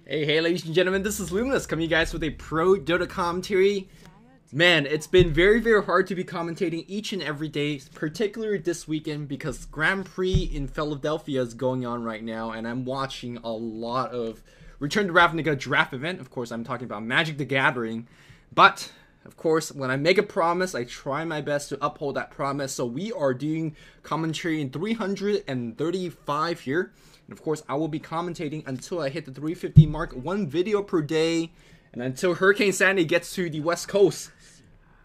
Hey, ladies and gentlemen, this is Luminous coming to you guys with a pro Dota commentary. Man, it's been very hard to be commentating each and every day, particularly this weekend because Grand Prix in Philadelphia is going on right now, and I'm watching a lot of Return to Ravnica draft event. Of course, I'm talking about Magic the Gathering, but of course, when I make a promise, I try my best to uphold that promise. So we are doing commentary in 335 here. And of course, I will be commentating until I hit the 350 mark, one video per day, and until Hurricane Sandy gets to the West Coast,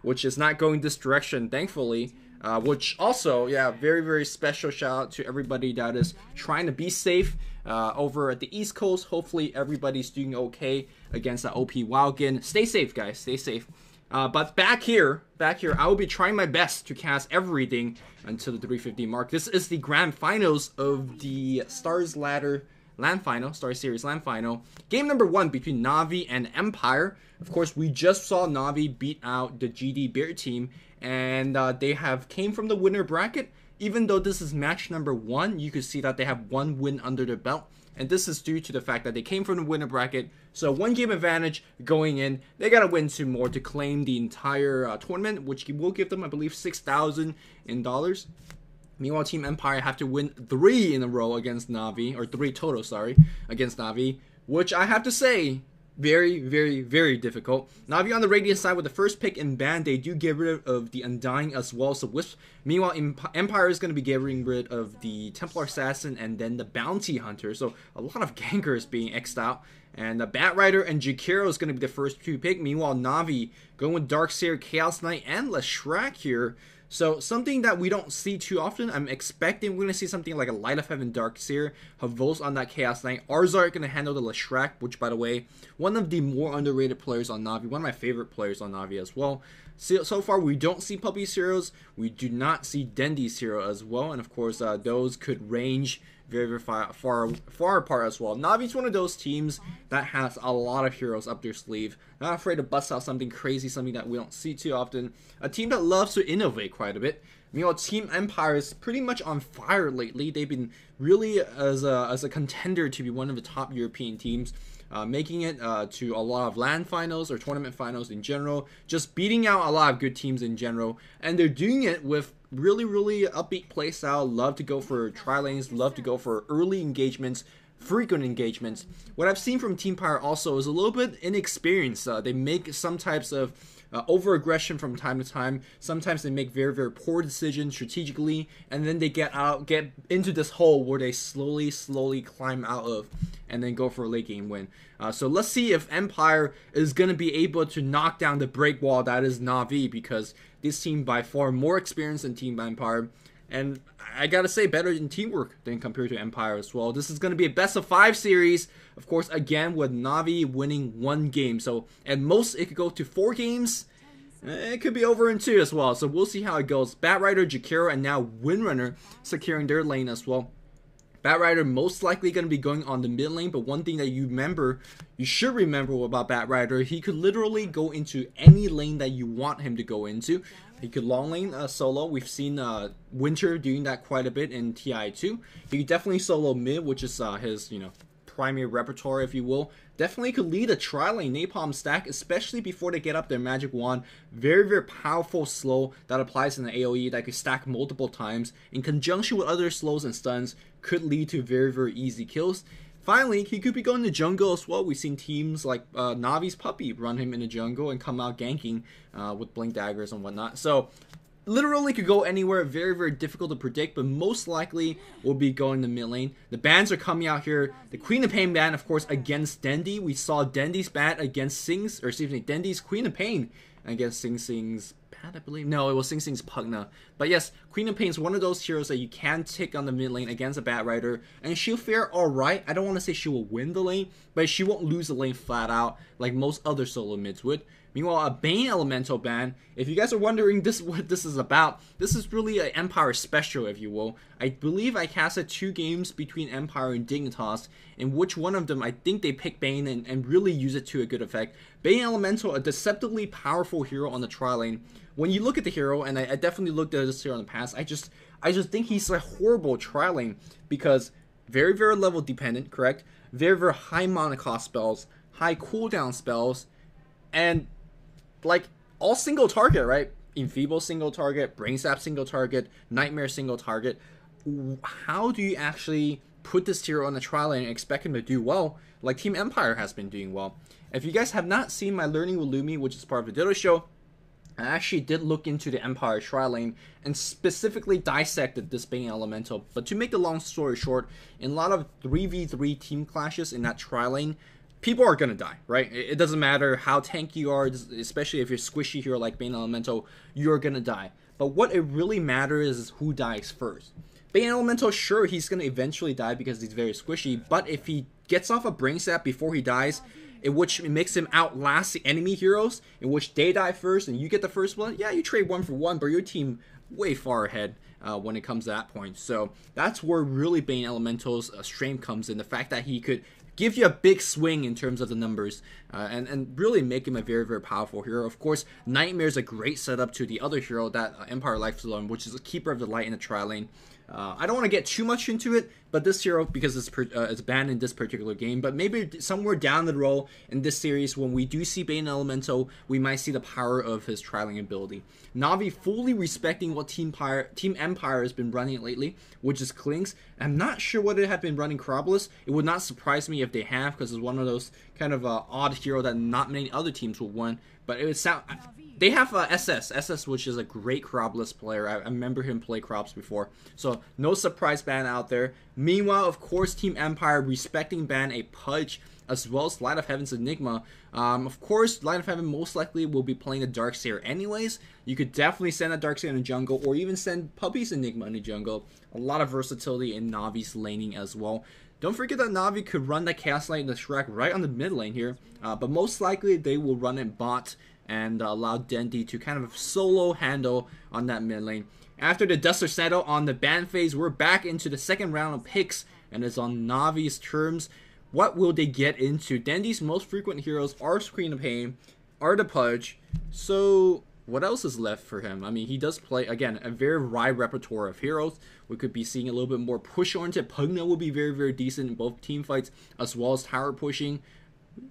which is not going this direction, thankfully. Which also, yeah, very special shout out to everybody that is trying to be safe over at the East Coast. Hopefully, everybody's doing okay against the OP Wildkin. Stay safe, guys. Stay safe. But back here, I will be trying my best to cast everything until the 350 mark. This is the grand finals of the Stars Ladder LAN Final, Star Series LAN Final. Game number 1 between Navi and Empire. Of course, we just saw Navi beat out the GD Bear team, and they have came from the winner bracket. Even though this is match number 1, you can see that they have one win under their belt. And this is due to the fact that they came from the winner bracket. So 1 game advantage going in. They got to win 2 more to claim the entire tournament, which will give them, I believe, $6,000 in dollars. Meanwhile, Team Empire have to win 3 in a row against Navi, or 3 total, sorry, against Navi, which I have to say, very difficult. Navi on the Radiant side with the first pick in ban, they do get rid of the Undying as well as the Wisp. Meanwhile, Empire is going to be getting rid of the Templar Assassin and then the Bounty Hunter. So a lot of gankers being X'd out. And the Bat Rider and Jakiro is going to be the first 2 pick. Meanwhile, Navi going with Darkseer, Chaos Knight, and Leshrac here. So something that we don't see too often. I'm expecting we're going to see something like a Light of Heaven Darkseer, Havos on that Chaos Knight, Arzar going to handle the Leshrac, which by the way, one of the more underrated players on Navi, one of my favorite players on Navi as well. So far we don't see Puppy's heroes, we do not see Dendy's hero as well, and of course those could range very far apart as well. Navi's one of those teams that has a lot of heroes up their sleeve, not afraid to bust out something crazy, something that we don't see too often. A team that loves to innovate quite a bit. Meanwhile, Team Empire is pretty much on fire lately. They've been really as a contender to be one of the top European teams, making it to a lot of LAN finals or tournament finals in general, just beating out a lot of good teams in general, and they're doing it with really upbeat playstyle. Love to go for tri-lanes, love to go for early engagements, frequent engagements. What I've seen from Team Empire also is a little bit inexperienced. They make some types of over-aggression from time to time. Sometimes they make very poor decisions strategically, and then they get into this hole where they slowly climb out of and then go for a late game win. So let's see if Empire is going to be able to knock down the break wall that is Navi, because this team by far more experienced than Team Empire, and I gotta say better in teamwork than compared to Empire as well. This is going to be a best of 5 series, of course, again with Navi winning 1 game. So at most it could go to 4 games. It could be over in 2 as well. So we'll see how it goes. Bat Rider, Jakiro, and now Windrunner securing their lane as well. Bat Rider most likely going to be going on the mid lane, but one thing that you should remember about Bat Rider, he could literally go into any lane that you want him to go into. He could long lane solo. We've seen Winter doing that quite a bit in TI2. He could definitely solo mid, which is his, primary repertoire, if you will. Definitely could lead a tri-lane Napalm stack, especially before they get up their Magic Wand. Very powerful slow that applies in the AoE that could stack multiple times. In conjunction with other slows and stuns, could lead to very easy kills. Finally, he could be going to jungle as well. We've seen teams like Navi's Puppy run him in the jungle and come out ganking with Blink Daggers and whatnot. So literally could go anywhere. Very difficult to predict, but most likely will be going to mid lane. The bans are coming out here. The Queen of Pain ban, of course, against Dendy. We saw Dendy's ban against Dendy's Queen of Pain against Sing Sing's bat, I believe. No, it was Sing Sing's Pugna. But yes, Queen of Pain is one of those heroes that you can take on the mid lane against a Bat Rider, and she'll fare alright. I don't want to say she will win the lane, but she won't lose the lane flat out like most other solo mids would. Meanwhile, a Bane Elemental ban, if you guys are wondering what this is about, this is really an Empire special, if you will. I believe I casted 2 games between Empire and Dignitas, in which one of them I think they picked Bane and really use it to a good effect. Bane Elemental, a deceptively powerful hero on the tri-lane. When you look at the hero, and I definitely looked at this hero in the past, I just think he's a horrible tri-lane, because very level dependent, correct? very, very high mana cost spells, high cooldown spells, and like all single target, right? Enfeeble single target, Brain Sap single target, Nightmare single target. How do you actually put this hero on the trial lane and expect him to do well like Team Empire has been doing well? If you guys have not seen my Learning with Lumi, which is part of the Ditto Show, I actually did look into the Empire trial lane and specifically dissected this Bane Elemental. But to make the long story short, in a lot of 3v3 team clashes in that trial lane, people are gonna die, right? It doesn't matter how tanky you are, especially if you're squishy hero like Bane Elemental, you're gonna die. But what it really matters is who dies first. Bane Elemental, sure, he's gonna eventually die because he's very squishy, but if he gets off a Brain Sap before he dies, in which it makes him outlast the enemy heroes, in which they die first and you get the first blood, yeah, you trade 1 for 1, but your team way far ahead when it comes to that point. So that's where really Bane Elemental's strength comes in, the fact that he could give you a big swing in terms of the numbers and really make him a very, very powerful hero. Of course, Nightmare is a great setup to the other hero that Empire Life is on, which is a Keeper of the Light in the trial lane. I don't want to get too much into it, but this hero, because it's banned in this particular game, but maybe somewhere down the road in this series, when we do see Bane Elemental, we might see the power of his trialing ability. Navi fully respecting what Team Empire has been running lately, which is Klings. I'm not sure whether they have been running Corobolus. It would not surprise me if they have, because it's one of those kind of odd hero that not many other teams will want. But it would sound... They have SS, which is a great Corobolus player. I remember him play Crops before. So, no surprise ban out there. Meanwhile, of course, Team Empire respecting ban a Pudge, as well as Light of Heaven's Enigma. Of course, Light of Heaven most likely will be playing the Darkseer anyways. You could definitely send a Darkseer in the jungle, or even send Puppy's Enigma in the jungle. A lot of versatility in Navi's laning as well. Don't forget that Navi could run the Chaos Knight and the Shrek right on the mid lane here. But most likely, they will run it bot and allow Dendy to kind of solo handle on that mid lane. After the dust settle on the ban phase, we're back into the second round of picks, and it's on Navi's terms. What will they get into? Dendy's most frequent heroes are Screen of Pain, are the Pudge. So what else is left for him? I mean, he does play, again, a very wide repertoire of heroes. We could be seeing a little bit more push-oriented. Pugna will be very, very decent in both team fights, as well as tower pushing.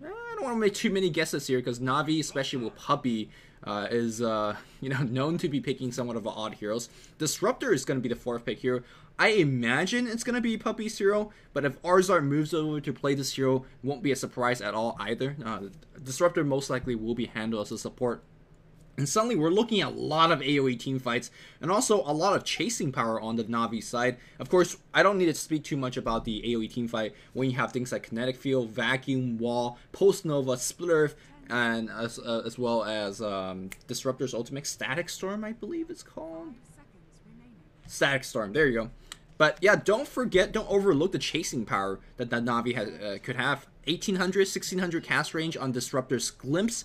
I don't want to make too many guesses here, because Navi, especially with Puppy, is known to be picking somewhat of odd heroes. Disruptor is going to be the 4th pick here. I imagine it's going to be Puppy's hero, but if Arzar moves over to play this hero, it won't be a surprise at all either. Disruptor most likely will be handled as a support. And suddenly we're looking at a lot of AoE team fights, and also a lot of chasing power on the Navi side. Of course, I don't need to speak too much about the AoE team fight when you have things like Kinetic Field, Vacuum, Wall, Post Nova, Split Earth, and as well as Disruptor's Ultimate Static Storm, I believe it's called. Static Storm, there you go. But yeah, don't overlook the chasing power that Navi could have. 1800, 1600 cast range on Disruptor's Glimpse.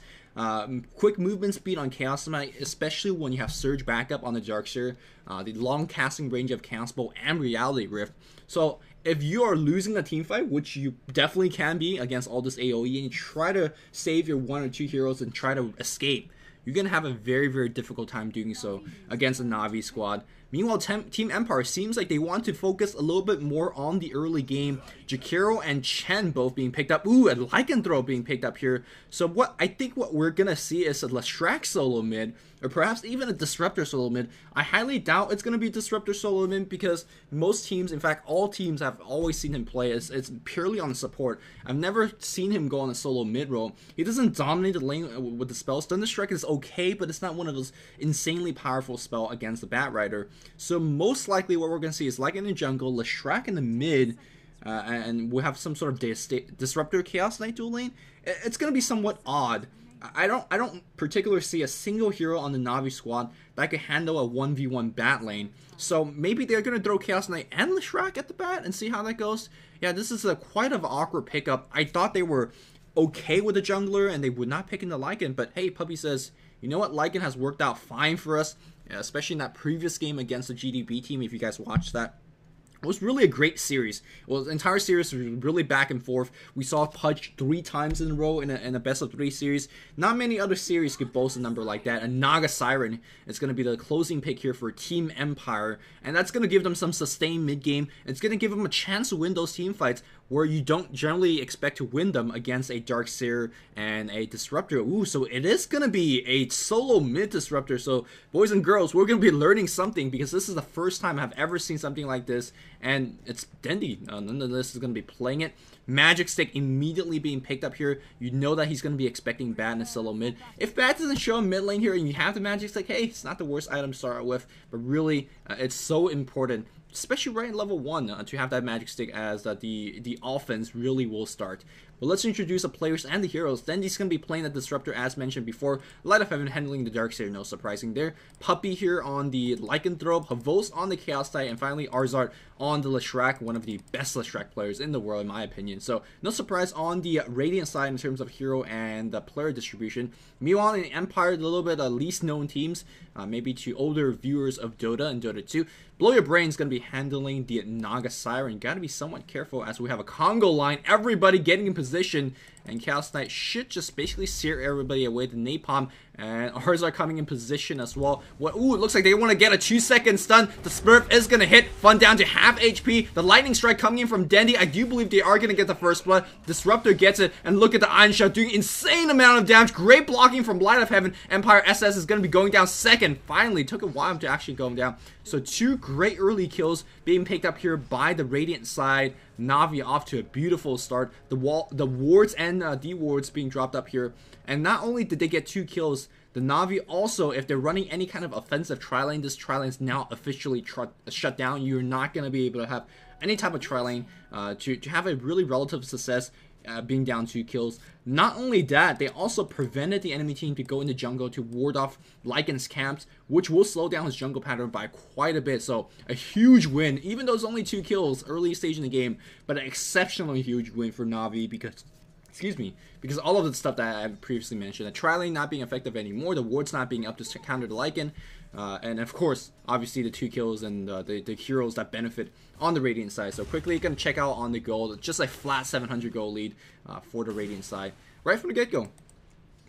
Quick movement speed on Chaos Knight, especially when you have Surge backup on the Darkseer. The long casting range of Chaos Bolt and Reality Rift. So if you are losing a team fight, which you definitely can be against all this AoE, and you try to save your 1 or 2 heroes and try to escape, you're going to have a very, very difficult time doing so against a Navi squad. Meanwhile, Team Empire seems like they want to focus a little bit more on the early game. Jakiro and Chen both being picked up. Ooh, a Lycanthrope being picked up here. So I think what we're going to see is a Leshrac solo mid, or perhaps even a Disruptor solo mid. I highly doubt it's going to be Disruptor solo mid, because most teams, in fact all teams, have always seen him play. It's purely on support. I've never seen him go on a solo mid role. He doesn't dominate the lane with the spells. Thunderstrike is okay, but it's not one of those insanely powerful spells against the Batrider. So most likely what we're going to see is like in the jungle, Leshrac in the mid, and we'll have some sort of Disruptor Chaos Knight dual lane. It's going to be somewhat odd. I don't particularly see a single hero on the Navi squad that could handle a 1v1 bat lane. So maybe they're going to throw Chaos Knight and Leshrac at the bat and see how that goes. Yeah, this is quite an awkward pickup. I thought they were okay with the jungler and they would not pick in the Lycan, but hey, Puppy says, you know what, Lycan has worked out fine for us, especially in that previous game against the GDB team, if you guys watched that. It was really a great series. Well, the entire series was really back and forth. We saw Pudge 3 times in a row in a best of 3 series. Not many other series could boast a number like that. And Naga Siren is going to be the closing pick here for Team Empire. And that's going to give them some sustained mid-game. It's going to give them a chance to win those team fights where you don't generally expect to win them against a Darkseer and a Disruptor. Ooh, so it is going to be a solo mid Disruptor. So boys and girls, we're going to be learning something, because this is the first time I've ever seen something like this, and it's Dendy nonetheless is going to be playing it. Magic Stick immediately being picked up here. You know that he's going to be expecting Bat in a solo mid. If Bat doesn't show in mid lane here and you have the Magic Stick, hey, it's not the worst item to start with, but really it's so important, especially right in level 1, to have that Magic Stick, as the offense really will start. But let's introduce the players and the heroes. Dendy's going to be playing the Disruptor, as mentioned before. Light of Heaven handling the Darkseer, no surprising there. Puppy here on the Lycanthrope, Havos on the Chaos Knight, and finally Arzard on the Leshrac, one of the best Leshrac players in the world in my opinion. So no surprise on the Radiant side in terms of hero and the player distribution. Meanwhile in Empire, a little bit least known teams, maybe to older viewers of Dota and Dota 2. Blow Your Brain's going to be handling the Naga Siren. Got to be somewhat careful as we have a Congo line. Everybody getting in position. And Chaos Knight should just basically sear everybody away. The Napalm and Arzard coming in position as well. Ooh, it looks like they want to get a 2-second stun. The Smurf is going to hit. Fun down to half HP. The Lightning Strike coming in from Dendy. I do believe they are going to get the first blood. Disruptor gets it. And look at the Iron Shot doing insane amount of damage. Great blocking from Light of Heaven. Empire SS is going to be going down second. Finally, took a while to actually go down. So 2 great early kills being picked up here by the Radiant side. Navi off to a beautiful start. The wards and D-wards being dropped up here. And not only did they get 2 kills, the Navi also, if they're running any kind of offensive tri-lane, this tri-lane is now officially shut down. You're not going to be able to have any type of tri-lane to have a really relative success. Being down 2 kills. Not only that, they also prevented the enemy team to go into jungle to ward off Lycan's camps, which will slow down his jungle pattern by quite a bit. So a huge win, even though it's only 2 kills early stage in the game, but an exceptionally huge win for Navi, because because all of the stuff that I previously mentioned, the tri-lane not being effective anymore, the wards not being up to counter the Lycan, and of course, obviously the 2 kills and the heroes that benefit on the Radiant side. So quickly, gonna check out on the gold, just a flat 700 gold lead for the Radiant side, right from the get-go.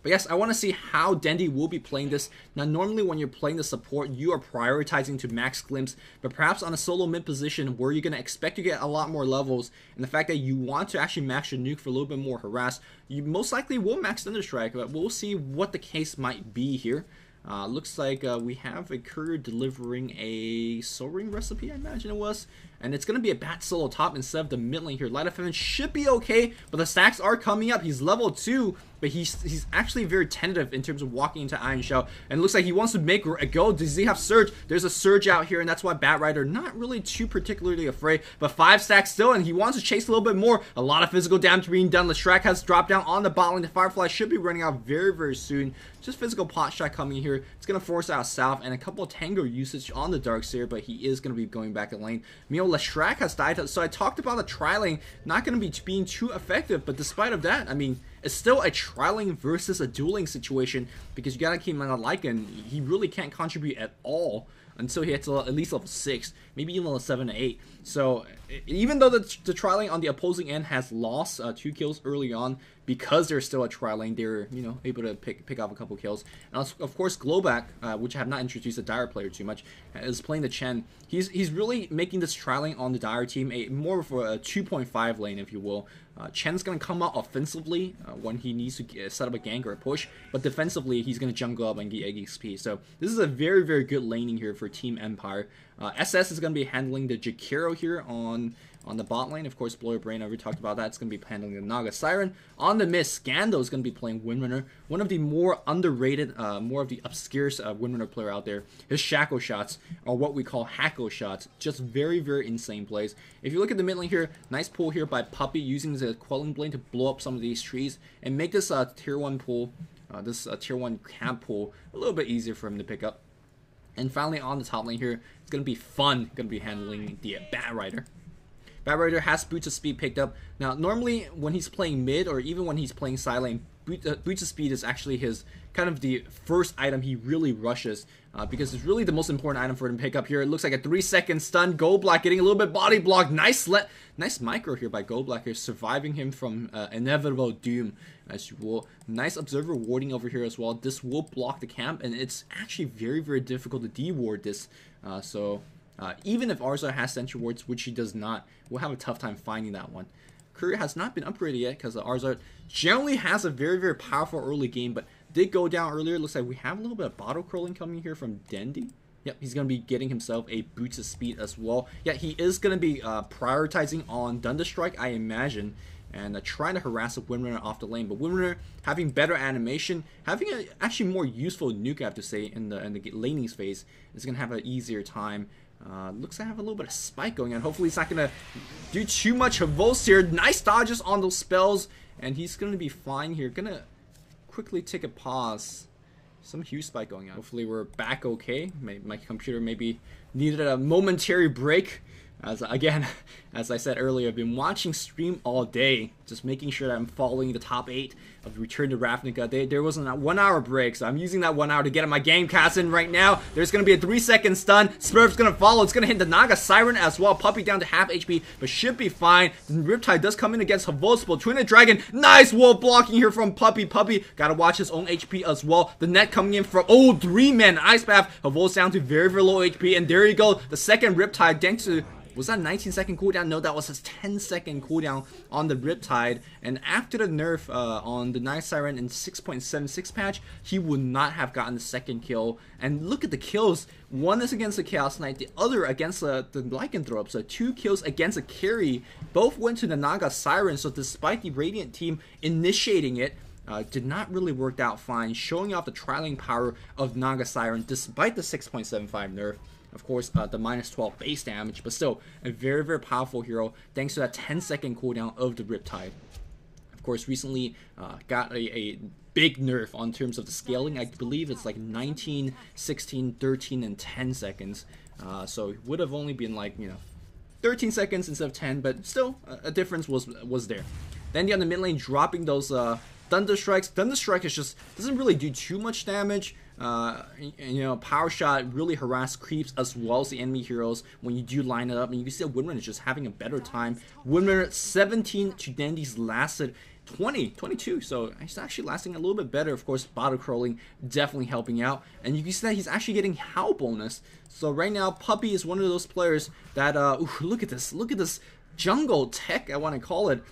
But yes, I want to see how Dendy will be playing this. Now, normally when you're playing the support, you are prioritizing to max glimpse, but perhaps on a solo mid position where you're going to expect to get a lot more levels, and the fact that you want to actually max your nuke for a little bit more harass, you most likely will max Thunderstrike, but we'll see what the case might be here. Looks like we have a courier delivering a Soul Ring recipe, I imagine it was. And it's going to be a Bat solo top instead of the mid lane here. Light of Heaven should be okay, but the stacks are coming up. He's level 2, but he's actually very tentative in terms of walking into Iron Shell. And it looks like he wants to make a go. Does he have Surge? There's a Surge out here, and that's why Bat Rider not really too particularly afraid. But 5 stacks still, and he wants to chase a little bit more. A lot of physical damage being done. Leshrac has dropped down on the bot lane. The Firefly should be running out very, very soon. Just physical pot shot coming here. It's going to force out South, and a couple of Tango usage on the Darkseer, but he is going to be going back in lane. Meanwhile, Leshrac has died, so I talked about the tri-lane not going to be being too effective, but despite of that, I mean, it's still a tri-lane versus a dueling situation, because you got to keep in mind that Lycan, he really can't contribute at all until he hits at least level 6, maybe even level 7 or 8. So even though the tri-lane on the opposing end has lost 2 kills early on, because they're still a tri-lane, they're able to pick off a couple kills. And of course, Glowback, which I have not introduced the Dire player too much, is playing the Chen. He's really making this tri-lane on the Dire team more of a 2.5 lane, if you will. Chen's going to come out offensively when he needs to set up a gank or a push, but defensively he's going to jungle up and get XP. So this is a very, very good laning here for Team Empire. SS is going to be handling the Jakiro here on the bot lane. Of course, Blow Your Brain, I already talked about that. It's going to be handling the Naga Siren. On the mid, Scando is going to be playing Windrunner. One of the more underrated, more of the obscure Windrunner player out there. His Shackle shots are what we call Hackle shots. Just very, very insane plays. If you look at the mid lane here, nice pull here by Puppy using the Quelling Blade to blow up some of these trees and make this tier 1 pull, tier 1 camp pull a little bit easier for him to pick up. And finally on the top lane here, it's going to be Fun, going to be handling the Bat Rider. Bat Rider has Boots of Speed picked up. Now, normally when he's playing mid or even when he's playing side lane, Boots of Speed is actually his kind of the first item he really rushes because it's really the most important item for him to pick up here. It looks like a 3-second stun. Goldblack getting a little bit body block. Nice micro here by Goldblack here, surviving him from inevitable doom, as you will. Nice Observer warding over here as well. This will block the camp, and it's actually very, very difficult to de-ward this. Even if Arzard has Sentry Wards, which he does not, we'll have a tough time finding that one. Courier has not been upgraded yet because Arzard generally has a very, very powerful early game, but did go down earlier. Looks like we have a little bit of bottle curling coming here from Dendi. Yep, he's going to be getting himself a boost of speed as well. Yeah, he is going to be prioritizing on Thunderstrike, I imagine, and trying to harass a Windrunner off the lane. But Windrunner having better animation, having a actually more useful nuke, I have to say, in the laning phase, is going to have an easier time. Looks like I have a little bit of spike going on. Hopefully he's not going to do too much Havos here. Nice dodges on those spells, and he's going to be fine here. Going to quickly take a pause. Some huge spike going on. Hopefully we're back okay. My computer maybe needed a momentary break. As again, as I said earlier, I've been watching stream all day, just making sure that I'm following the top 8 of Return to Ravnica. There wasn't a 1 hour break, so I'm using that 1 hour to get my game cast in right now. There's going to be a 3-second stun. Smurf's going to follow. It's going to hit the Naga Siren as well. Puppey down to half HP, but should be fine. The Riptide does come in against Havospo. Twin Dragon, nice wall blocking here from Puppey. Puppey got to watch his own HP as well. The net coming in from, 3-man Ice Path. Havos down to very, very low HP, and there you go. The second Riptide, thanks to... Was that a 19-second cooldown? No, that was his 10-second cooldown on the Riptide. And after the nerf on the Night Siren in 6.76 patch, he would not have gotten the second kill. And look at the kills. One is against the Chaos Knight, the other against the Lycanthrope. So 2 kills against a carry. Both went to the Naga Siren. So despite the Radiant team initiating it, did not really work out fine, showing off the trialing power of Naga Siren despite the 6.75 nerf. Of course, the minus 12 base damage, but still a very, very powerful hero thanks to that 10-second cooldown of the Riptide. Of course, recently got a big nerf on terms of the scaling. I believe it's like 19, 16, 13, and 10 seconds. So it would have only been like, 13 seconds instead of 10, but still a difference was there. Then on the mid lane, dropping those Thunderstrikes. Thunderstrike is just doesn't really do too much damage. Power Shot really harass creeps as well as the enemy heroes when you do line it up, and you can see that Windrunner is just having a better time. Windrunner 17 to Dandy's lasted 22, so he's actually lasting a little bit better. Of course, bottle crawling definitely helping out, and you can see that he's actually getting Howl bonus. So right now, Puppey is one of those players that look at this jungle tech, I want to call it.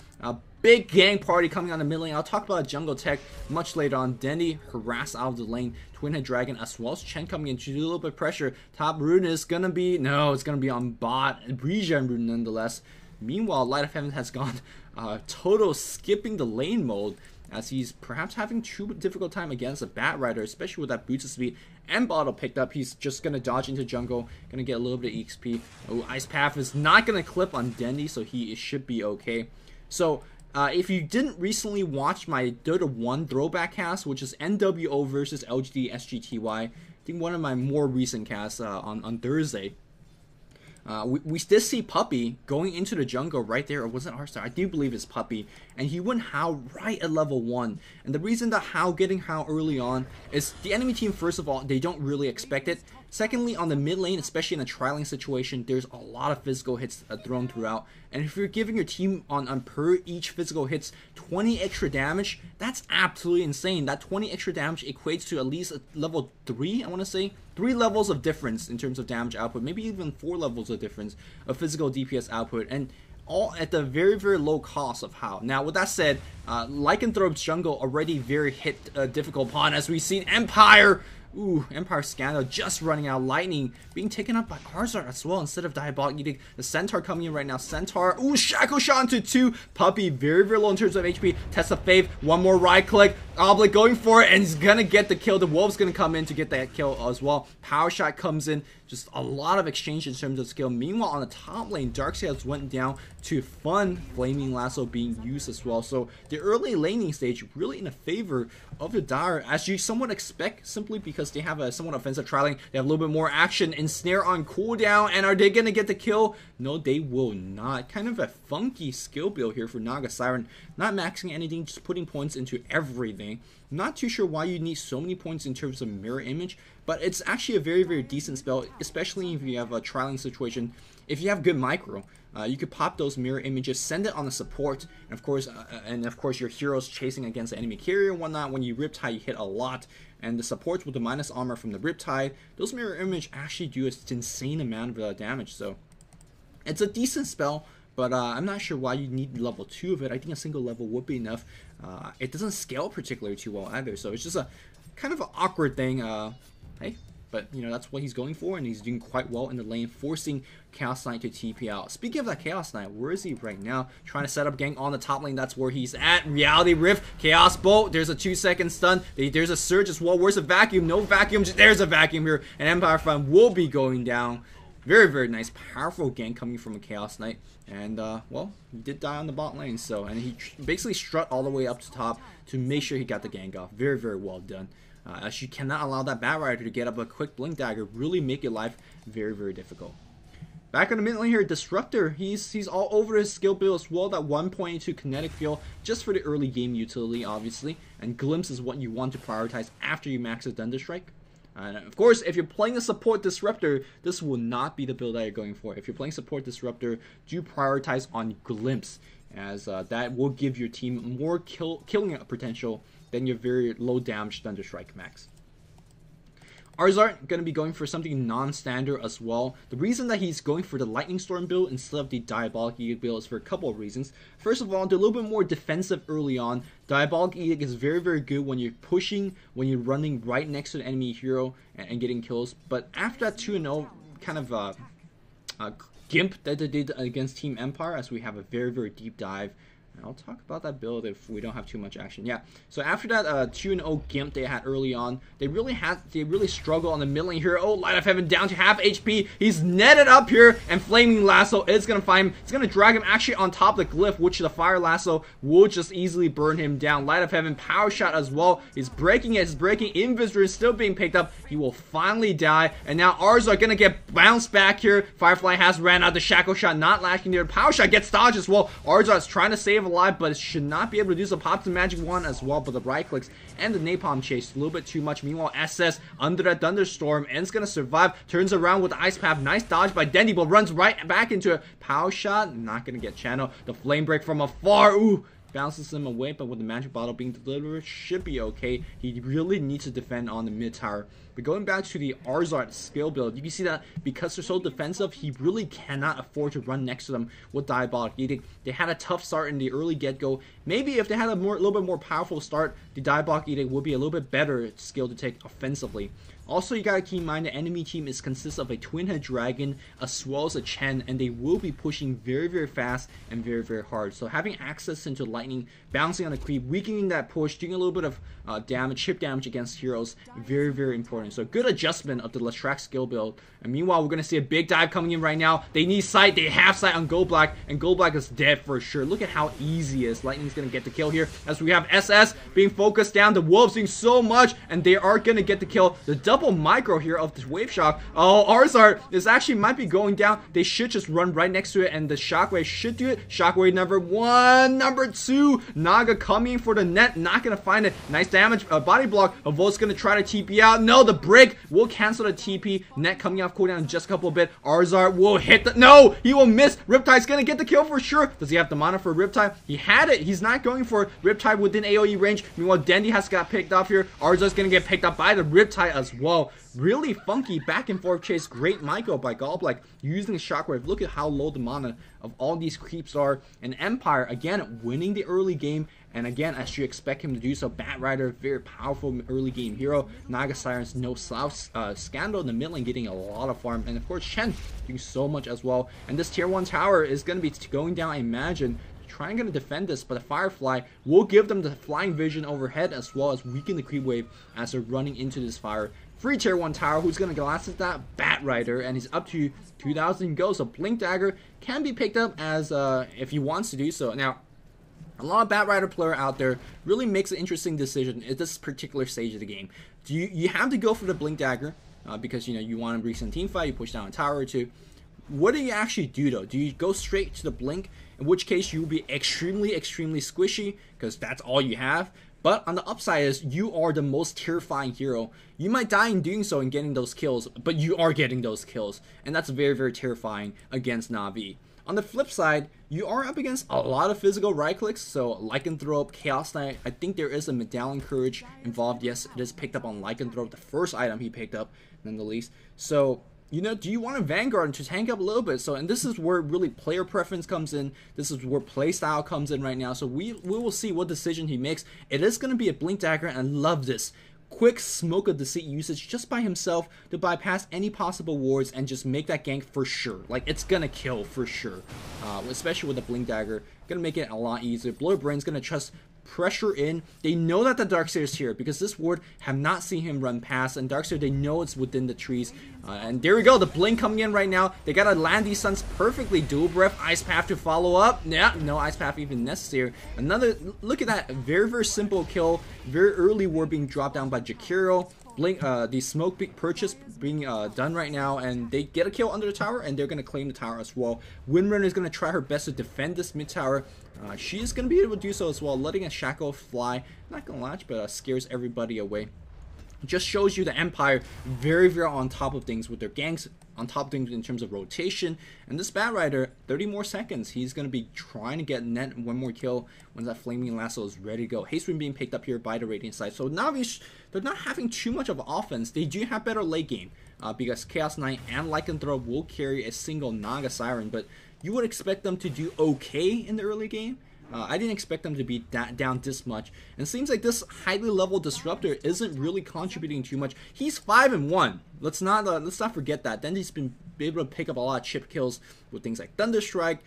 Big gang party coming on the mid lane. I'll talk about jungle tech much later on. Dendy harassed out of the lane. Twin-Head Dragon as well as Chen coming in to do a little bit of pressure. Top rune is gonna be it's gonna be on bot. Regen rune nonetheless. Meanwhile, Light of Heaven has gone total skipping the lane mode, as he's perhaps having too difficult time against a Bat Rider, especially with that boost of speed and bottle picked up. He's just gonna dodge into jungle, gonna get a little bit of EXP. Ice Path is not gonna clip on Dendy, so he should be okay. So if you didn't recently watch my Dota 1 throwback cast, which is NWO versus LGD SGTY, I think one of my more recent casts on Thursday, we did see Puppey going into the jungle right there, or was it Arstar? I do believe it's Puppey, and he went Howl right at level 1. And the reason that getting Howl early on is the enemy team, first of all, they don't really expect it. Secondly, on the mid lane, especially in a trialing situation, there's a lot of physical hits thrown throughout. And if you're giving your team on per each physical hits 20 extra damage, that's absolutely insane. That 20 extra damage equates to at least a level 3, I want to say. 3 levels of difference in terms of damage output, maybe even 4 levels of difference of physical DPS output, and all at the very, very low cost of Howl. Now, with that said, Lycanthrope's jungle already very difficult upon, as we've seen Empire. Empire Scandal just running out. Lightning being taken up by Arzard as well instead of Diabolic Edict. The Centaur coming in right now. Centaur, Shackle Shot into 2. Puppey very, very low in terms of HP. Test of Faith, one more right click. Oblig going for it, and he's gonna get the kill. The Wolf's gonna come in to get that kill as well. Power Shot comes in. Just a lot of exchange in terms of skill. Meanwhile, on the top lane, Darkseid went down to Fun Flaming Lasso being used as well. So the early laning stage really in the favor of the Dire, as you somewhat expect, simply because they have a somewhat offensive trialing. They have a little bit more action. Ensnare on cooldown, and are they gonna get the kill? No, they will not. Kind of a funky skill build here for Naga Siren. Not maxing anything, just putting points into everything. Not too sure why you need so many points in terms of mirror image, but it's actually a very, very decent spell, especially if you have a trialing situation. If you have good micro, you could pop those mirror images, send it on the support, and of course your heroes chasing against the enemy carrier and whatnot. When you Riptide, you hit a lot, and the supports with the minus armor from the Riptide, those mirror image actually do an insane amount of damage. So it's a decent spell, but I'm not sure why you need level 2 of it. I think a single level would be enough. It doesn't scale particularly too well either, so it's just a kind of an awkward thing. Hey, but you know, that's what he's going for, and he's doing quite well in the lane, forcing Chaos Knight to TP out. Speaking of that Chaos Knight, where is he right now? Trying to set up gang on the top lane. That's where he's at. Reality Rift, Chaos Bolt. There's a 2-second stun. There's a surge as well. Where's the vacuum? No vacuum. There's a vacuum here, and Empire Front will be going down. Very, very nice, powerful gank coming from a Chaos Knight. And, well, he did die on the bot lane, so, and he basically strut all the way up to top to make sure he got the gank off. Very, very well done. As you cannot allow that Batrider to get up a quick blink dagger, really make your life very, very difficult. Back in the mid lane here, Disruptor, he's all over his skill build as well. That 1.2 kinetic field just for the early game utility, obviously. And Glimpse is what you want to prioritize after you max the Thunder Strike. And of course, if you're playing a support Disruptor, this will not be the build that you're going for. If you're playing support Disruptor, do prioritize on Glimpse, as that will give your team more killing potential than your very low damage Thunder Strike max. Arzart going to be going for something non-standard as well. The reason that he's going for the Lightning Storm build instead of the Diabolic Edict build is for a couple of reasons. First of all, they're a little bit more defensive early on. Diabolic Edict is very, very good when you're pushing, when you're running right next to the enemy hero and getting kills. But after that 2-0 kind of gimp that they did against Team Empire, as we have a very, very deep dive. I'll talk about that build if we don't have too much action. Yeah, so after that 2-0 gimp they had early on, they really struggle on the mid lane here. Oh, Light of Heaven down to half HP. He's netted up here, and Flaming Lasso is gonna find him. It's gonna drag him actually on top of the glyph, which the Fire Lasso will just easily burn him down. Light of Heaven power shot as well. He's breaking it. He's breaking. Invisor is still being picked up. He will finally die, and now ours are gonna get bounced back here. Firefly has ran out. The Shackle Shot not lashing there. Power shot gets dodged as well. Arzar's trying to save alive, but it should not be able to do so. Pops the magic wand as well, but the right clicks and the napalm chase a little bit too much. Meanwhile, SS under that thunderstorm and it's gonna survive. Turns around with the ice path. Nice dodge by Dendy, but runs right back into a power shot. Not gonna get channel. The flame break from afar. Ooh. Bounces him away, but with the magic bottle being delivered, should be okay. He really needs to defend on the mid tower. But going back to the Arzart skill build, you can see that because they're so defensive, he really cannot afford to run next to them with Diabolic Edict. They had a tough start in the early get-go. Maybe if they had a little bit more powerful start, the Diabolic Edict would be a little bit better skill to take offensively. Also, you gotta keep in mind the enemy team consists of a Twin-Head Dragon as well as a Chen, and they will be pushing very, very fast and very, very hard. So having access into lightning, bouncing on the creep, weakening that push, doing a little bit of damage, chip damage against heroes, very, very important. So good adjustment of the Leshrac skill build. And meanwhile, we're gonna see a big dive coming in right now. They need sight, they have sight on Gold Black, and Gold Black is dead for sure. Look at how easy it is. Lightning's gonna get the kill here as we have SS being focused down. The Wolves doing so much, and they are gonna get the kill. The double micro here of this Wave Shock. Oh, Arzart, this actually might be going down. They should just run right next to it, and the Shockwave should do it. Shockwave number 1, number 2. Naga coming for the net, not gonna find it. Nice damage, body block. Volt's gonna try to TP out. No, the break will cancel the TP. Net coming off cooldown in just a couple bit. Arzart will hit the, no, he will miss. Riptide's gonna get the kill for sure. Does he have the mana for Riptide? He had it. He's not going for Riptide within AoE range. Meanwhile, Dendy has got picked off here. Arzart's gonna get picked up by the Riptide as well. Really funky back and forth chase. Great Micro by Goldblack using Shockwave. Look at how low the mana of all these creeps are. And Empire, again, winning the early game. And again, as you expect him to do so, Batrider, very powerful early game hero. Naga Sirens, no slouch. Scandal in the mid lane getting a lot of farm. And of course, Chen doing so much as well. And this tier 1 tower is going to be going down, I imagine. Trying to defend this, but the Firefly will give them the flying vision overhead as well as weaken the creep wave as they're running into this fire. Free tier 1 tower, who's going to glass at that? Batrider, and he's up to 2,000 gold, so Blink Dagger can be picked up as if he wants to do so. Now, a lot of Batrider player out there really makes an interesting decision at this particular stage of the game. You have to go for the Blink Dagger because you want to recent team fight, you push down a tower or two. What do you actually do though? Do you go straight to the blink, in which case you will be extremely squishy because that's all you have? But on the upside is you are the most terrifying hero. You might die in doing so and getting those kills, but you are getting those kills, and that's very terrifying against Navi. On the flip side, you are up against a lot of physical right clicks, so Lycanthrope, Chaos Knight, I think there is a Medallion Courage involved. Yes, it is picked up on Lycanthrope, the first item he picked up, none the least. So you know, do you want a Vanguard and just hang up a little bit? So, and this is where really player preference comes in. This is where playstyle comes in right now. So we will see what decision he makes. It is going to be a Blink Dagger, and I love this. Quick Smoke of Deceit usage just by himself to bypass any possible wards and just make that gank for sure. Like, it's going to kill for sure, especially with the Blink Dagger. Going to make it a lot easier. Blur Brain's going to trust pressure in. They know that the Darkseer is here because this ward have not seen him run past, and Darkseer, they know it's within the trees. And there we go, the blink coming in right now. They gotta land these stuns perfectly. Dual Breath, Ice Path to follow up. Yeah, no Ice Path even necessary. Another, look at that, very simple kill. Very early ward being dropped down by Jakiro. Blink, the smoke purchase being done right now, and they get a kill under the tower, and they're gonna claim the tower as well. Windrunner is gonna try her best to defend this mid tower. She is gonna be able to do so as well, letting a shackle fly. Not gonna latch, but scares everybody away. Just shows you the Empire very on top of things with their ganks, on top of things in terms of rotation. And this Bat Rider, 30 more seconds, he's going to be trying to get net one more kill when that Flaming Lasso is ready to go. Haste Ring being picked up here by the Radiant side. So Navi, they're not having too much of offense. They do have better late game because Chaos Knight and Lycanthrope will carry a single Naga Siren, but you would expect them to do okay in the early game. I didn't expect them to be down this much, and it seems like this highly level disruptor isn't really contributing too much. He's 5-1. Let's not forget that. Dendi's been able to pick up a lot of chip kills with things like Thunderstrike,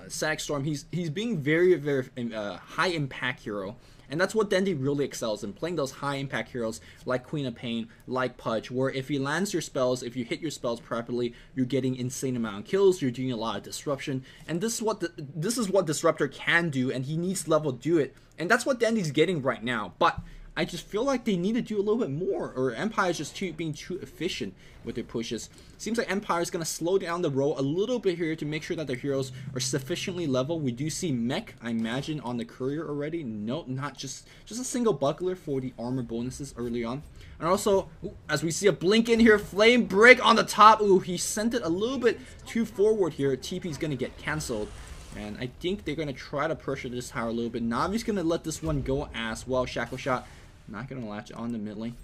Static Storm. He's being very high impact hero. And that's what Dendi really excels in, playing those high impact heroes like Queen of Pain, like Pudge, where if he lands your spells, if you hit your spells properly, you're getting insane amount of kills, you're doing a lot of disruption, and this is what Disruptor can do, and he needs level to do it, and that's what Dendi's getting right now. But I just feel like they need to do a little bit more, or Empire's just being too efficient with their pushes. Seems like Empire's going to slow down the roll a little bit here to make sure that their heroes are sufficiently level. We do see Mech, I imagine, on the Courier already. Nope, not just a single buckler for the armor bonuses early on. And also, as we see a blink in here, Flame Break on the top. Ooh, he sent it a little bit too forward here. TP's going to get cancelled. And I think they're going to try to pressure this tower a little bit. Navi's going to let this one go as well. Shackle Shot not going to latch on the mid lane.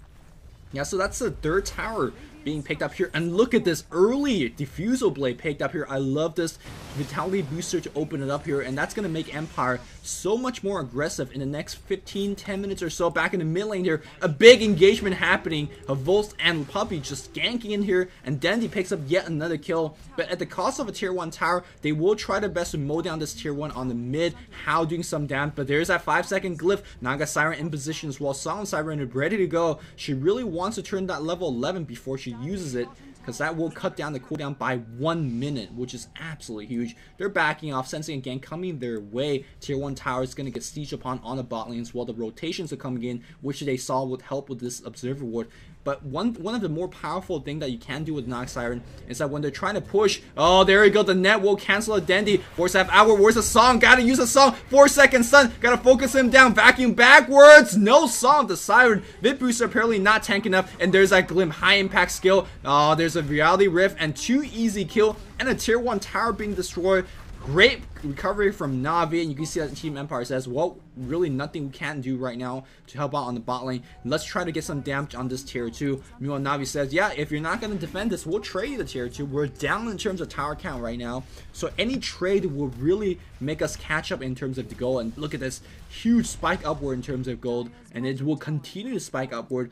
Yeah, so that's the third tower being picked up here. And look at this early Diffusal Blade picked up here. I love this Vitality Booster to open it up here. And that's going to make Empire so much more aggressive in the next 15-10 minutes or so. Back in the mid lane here, a big engagement happening. Volst and Puppy just ganking in here. And Dendi picks up yet another kill. But at the cost of a tier 1 tower, they will try their best to mow down this tier 1 on the mid. How doing some damage. But there's that 5-second glyph. Naga Siren in position as well. Solemn Siren is ready to go. She really wants to turn that level 11 before she uses it, because that will cut down the cooldown by 1 minute, which is absolutely huge. They're backing off, sensing again coming their way. Tier 1 tower is going to get sieged upon on the bot lanes while the rotations are coming in, which they saw would help with this Observer Ward. But one of the more powerful things that you can do with Naga Siren is that when they're trying to push, oh, there we go, the net will cancel a Dendi. Force half hour, where's the song? Gotta use a song. 4-second stun, gotta focus him down, vacuum backwards. No song, the Siren. Vid Booster apparently not tank enough, and there's that Glim high impact skill. Oh, there's a Reality Rift and 2 easy kill, and a tier 1 tower being destroyed. Great recovery from Navi, and you can see that Team Empire says, well, really nothing we can do right now to help out on the bot lane. Let's try to get some damage on this tier 2. Meanwhile, Navi says, yeah, if you're not going to defend this, we'll trade the tier 2. We're down in terms of tower count right now, so any trade will really make us catch up in terms of the gold. And look at this huge spike upward in terms of gold, and it will continue to spike upward.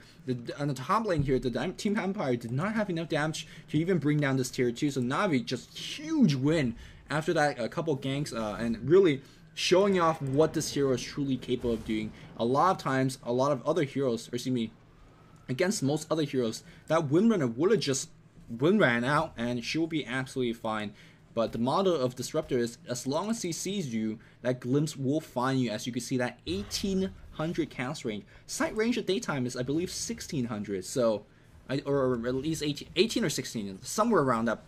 On the top lane here, the Team Empire did not have enough damage to even bring down this tier 2, so Navi just huge win after that, a couple ganks, and really showing off what this hero is truly capable of doing. A lot of times, a lot of other heroes, or excuse me, against most other heroes, that Windrunner would have just ran out and she will be absolutely fine. But the model of Disruptor is, as long as he sees you, that glimpse will find you. As you can see, that 1800 cast range. Sight range at daytime is, I believe, 1600. So, or at least 18 or 16, somewhere around that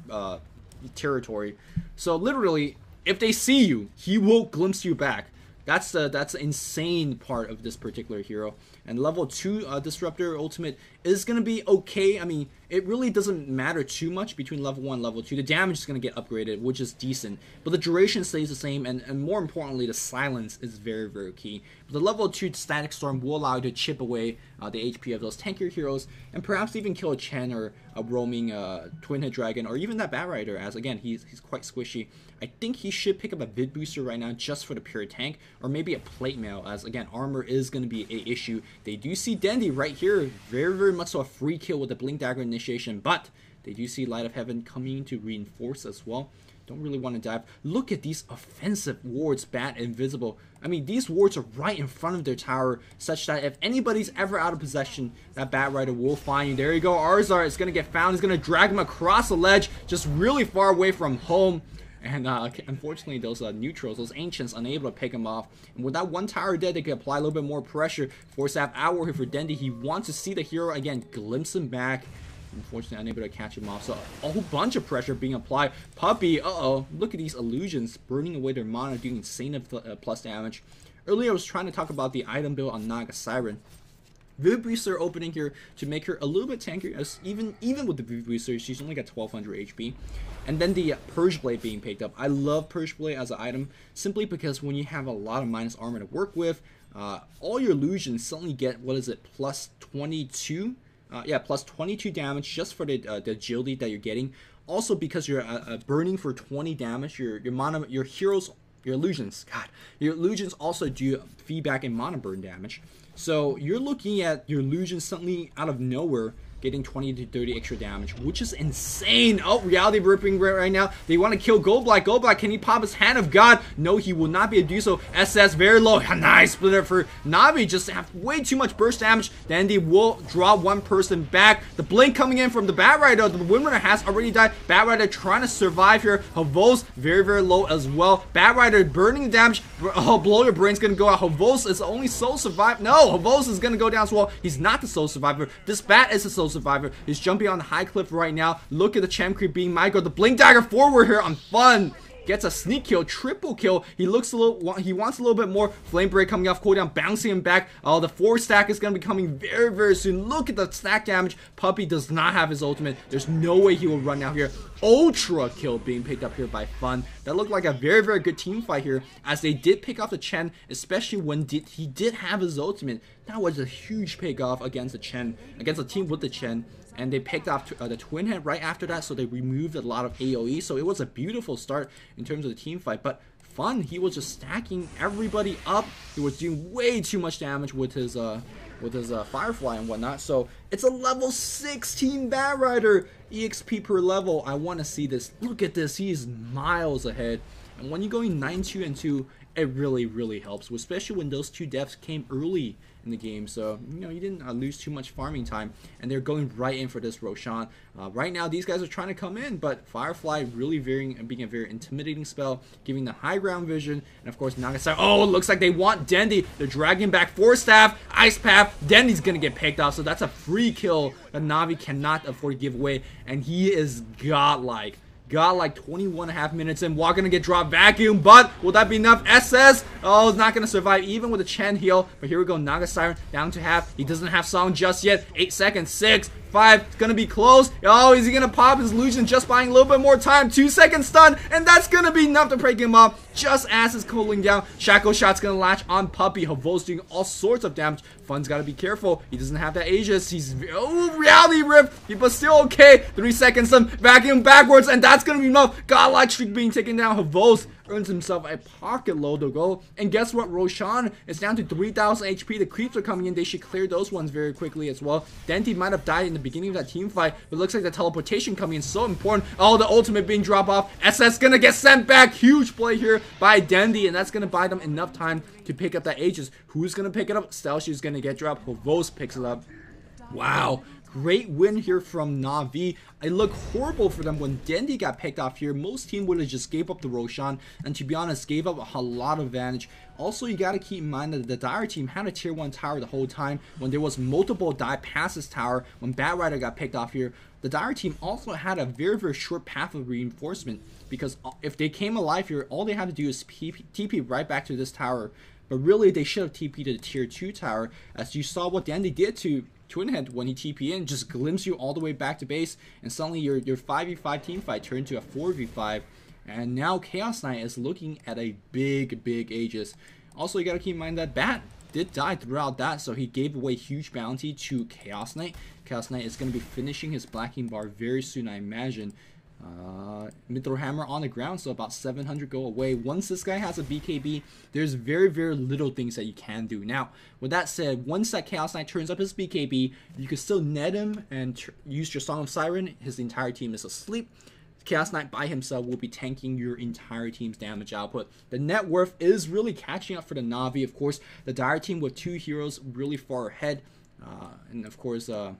territory. So literally, if they see you, he will glimpse you back. That's the insane part of this particular hero. And level 2 Disruptor Ultimate is going to be okay. I mean, it really doesn't matter too much between level 1 and level 2. The damage is going to get upgraded, which is decent. But the duration stays the same, and more importantly, the silence is very key. But the level 2 Static Storm will allow you to chip away the HP of those tankier heroes, and perhaps even kill a Chen or a roaming Twin Head Dragon, or even that Bat Rider, as again he's quite squishy. I think he should pick up a Vid Booster right now just for the pure tank, or maybe a Plate Mail, as again armor is going to be a issue. They do see Dendy right here, very much so a free kill with the Blink Dagger initiation, but they do see Light of Heaven coming to reinforce as well. Don't really want to dive. Look at these offensive wards, Bat Invisible. I mean, these wards are right in front of their tower, such that if anybody's ever out of possession, that Bat Rider will find you. There you go. Arzar is going to get found. He's going to drag him across the ledge, just really far away from home. And unfortunately, those neutrals, those ancients, unable to pick him off. And with that one tower dead, they can apply a little bit more pressure. Force Staff Hour here for Dendy. He wants to see the hero again, glimpse him back. Unfortunately, unable to catch him off. So a whole bunch of pressure being applied. Puppey, look at these illusions burning away their mana, doing insane plus damage. Earlier, I was trying to talk about the item build on Naga Siren. Vivid Booster opening here to make her a little bit tankier, as even with the Vivid Booster, she's only got 1200 HP. And then the Purge Blade being picked up. I love Purge Blade as an item, simply because when you have a lot of minus armor to work with, all your illusions suddenly get, what is it, plus 22? Yeah, plus 22 damage just for the agility that you're getting. Also, because you're burning for 20 damage, your heroes, your illusions also do feedback and mana burn damage. So you're looking at your illusions suddenly out of nowhere getting 20 to 30 extra damage, which is insane. Oh, reality ripping right now. They want to kill Goldblack. Goldblack, can he pop his Hand of God? No, he will not be able to do so. SS very low. Nice splitter for Navi. Just have way too much burst damage. Then they will draw one person back. The blink coming in from the Bat Rider. The Windrunner has already died. Bat Rider trying to survive here. Havos very low as well. Bat Rider burning the damage. Oh, blow your brain's gonna go out. Havos is the only soul survivor. No, Havos is gonna go down as well. He's not the soul survivor. This Bat is the soul survivor. He's jumping on the high cliff right now. Look at the champ creep being micro. The Blink Dagger forward here on Fun. Gets a sneak kill, triple kill. He looks a little, he wants a little bit more. Flame Break coming off cooldown, bouncing him back. Oh, the 4 stack is going to be coming very soon. Look at the stack damage. Puppey does not have his ultimate. There's no way he will run out here. Ultra kill being picked up here by Fun. That looked like a very good team fight here, as they did pick off the Chen, especially when he did have his ultimate. That was a huge pick off against the Chen, against a team with the Chen. And they picked off the Twin Head right after that, so they removed a lot of AoE. So it was a beautiful start in terms of the team fight. But Fun, he was just stacking everybody up. He was doing way too much damage with his Firefly and whatnot. So it's a level 16 Bat Rider EXP per level. I want to see this. Look at this. He is miles ahead. And when you're going 9-2 and 2, it really helps, especially when those 2 deaths came early in the game. So, you know, you didn't lose too much farming time, and they're going right in for this Roshan. Right now, these guys are trying to come in, but Firefly really being a very intimidating spell, giving the high ground vision, and of course, Nagasaki. Oh, it looks like they want Dendy. They're dragging back 4 staff, Ice Path. Dendy's gonna get picked off, so that's a free kill that Navi cannot afford to give away, and he is godlike. Got like 21.5 minutes in. Walk gonna get dropped vacuum, but will that be enough? SS, oh, it's not gonna survive even with a Chen heal. But here we go, Naga Siren down to half. He doesn't have song just yet. 8 seconds, 6, 5, it's gonna be close. Oh, is he gonna pop his illusion just buying a little bit more time? 2 second stun, and that's gonna be enough to break him up just as it's cooling down. Shackle Shot's gonna latch on Puppey. Havos doing all sorts of damage. Fun's gotta be careful. He doesn't have that Aegis. He's, oh, reality rip, but still okay. 3 seconds stun, vacuum backwards, and that's gonna be enough. Godlike streak being taken down. Havos earns himself a pocket load to go. And guess what? Roshan is down to 3,000 HP. The creeps are coming in. They should clear those ones very quickly as well. Denty might have died in the beginning of that team fight, but it looks like the teleportation coming in so important. Oh, the ultimate being dropped off. SS gonna get sent back. Huge play here by Dendy, and that's gonna buy them enough time to pick up that Aegis. Who's gonna pick it up? Stelchi's gonna get dropped. Havos picks it up. Wow. Great win here from Navi. It looked horrible for them when Dendy got picked off here. Most team would have just gave up the Roshan, and to be honest, gave up a lot of advantage. Also, you got to keep in mind that the Dire team had a tier 1 tower the whole time when there was multiple die past this tower. When Bat Rider got picked off here, the Dire team also had a very short path of reinforcement, because if they came alive here, all they had to do is TP right back to this tower. But really, they should have TP'd to the tier 2 tower, as you saw what Dendy did to Twin Head when he TP in, just glimpse you all the way back to base, and suddenly your 5v5 team fight turned to a 4v5, and now Chaos Knight is looking at a big Aegis. Also, you gotta keep in mind that Bat did die throughout that, so he gave away huge bounty to Chaos Knight. Chaos Knight is going to be finishing his Blacking Bar very soon, I imagine. Mid-throw hammer on the ground, so about 700 go away. Once this guy has a BKB, there's very, very little things that you can do. Now, with that said, once that Chaos Knight turns up his BKB, you can still net him and use your Song of Siren. His entire team is asleep. Chaos Knight by himself will be tanking your entire team's damage output. The net worth is really catching up for the Navi. Of course, the Dire team with 2 heroes really far ahead. And of course, the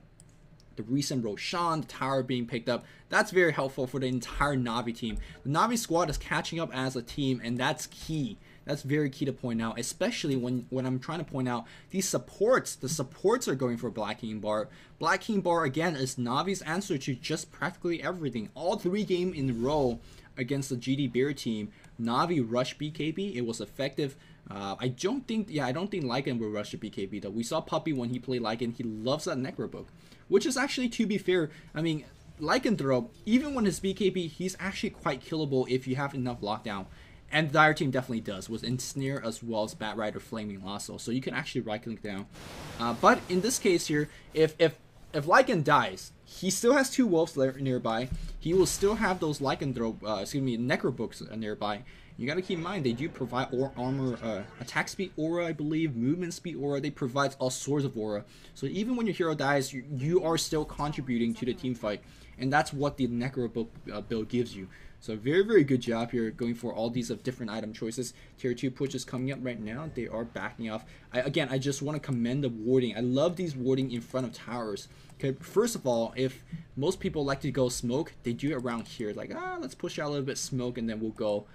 recent Roshan, the tower being picked up, that's very helpful for the entire Navi team. The Navi squad is catching up as a team, and that's key. That's very key to point out, especially when I'm trying to point out these supports. The supports are going for Black King Bar. Black King Bar, again, is Navi's answer to just practically everything. All 3 games in a row against the GD Bear team, Navi rushed BKB. It was effective. I don't think Lycan will rush the BKB, though. We saw Puppy when he played Lycan. He loves that Necro Book, which is actually, to be fair, I mean, Lycanthrope, even when his BKB, he's actually quite killable if you have enough lockdown. And the Dire team definitely does, with Ensnare as well as Bat Rider Flaming Lasso. So you can actually right-click down. But in this case here, if Lycan dies, he still has 2 wolves nearby. He will still have those Lycanthrope, Necro Books nearby. You gotta keep in mind, they do provide armor, attack speed aura, I believe, movement speed aura. They provide all sorts of aura. So even when your hero dies, you are still contributing to the team fight. And that's what the Necro Book build gives you. So very, very good job here going for all these different item choices. Tier 2 pushes coming up right now. They are backing off. Again, I just want to commend the warding. I love these warding in front of towers. Okay, first of all, if most people like to go smoke, they do it around here. Like, let's push out a little bit smoke and then we'll go.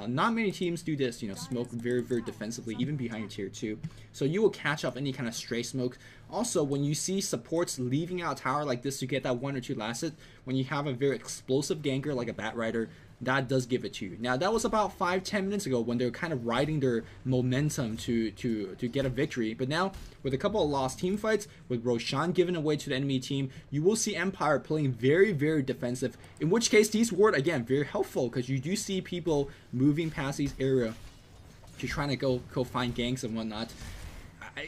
Not many teams do this, you know, smoke very, very defensively, even behind your tier 2. So you will catch off any kind of stray smoke. Also, when you see supports leaving out a tower like this to get that 1 or 2 last hit, when you have a very explosive ganker like a Bat Rider, that does give it to you. Now, that was about 5-10 minutes ago when they were kind of riding their momentum to get a victory. But now, with a couple of lost team fights, with Roshan given away to the enemy team, you will see Empire playing very, very defensive. In which case, these ward, again, very helpful because you do see people moving past these area to trying to go find ganks and whatnot.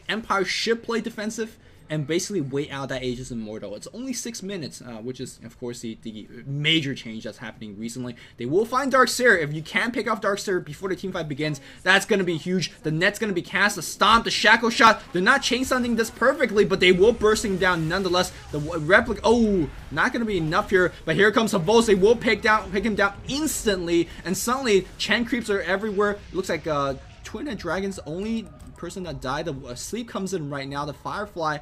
Empire should play defensive and basically wait out that Aegis Immortal. It's only 6 minutes, which is, of course, the major change that's happening recently. They will find Darkseer. If you can pick off Darkseer before the teamfight begins, that's going to be huge. The net's going to be cast, the stomp, the shackle shot. They're not chain stunting this perfectly, but they will bursting down nonetheless. The replica, not going to be enough here, but here comes Havos. They will pick him down instantly, and suddenly, Chen creeps are everywhere. It looks like Twin Dragon's the only person that died. The sleep comes in right now. The Firefly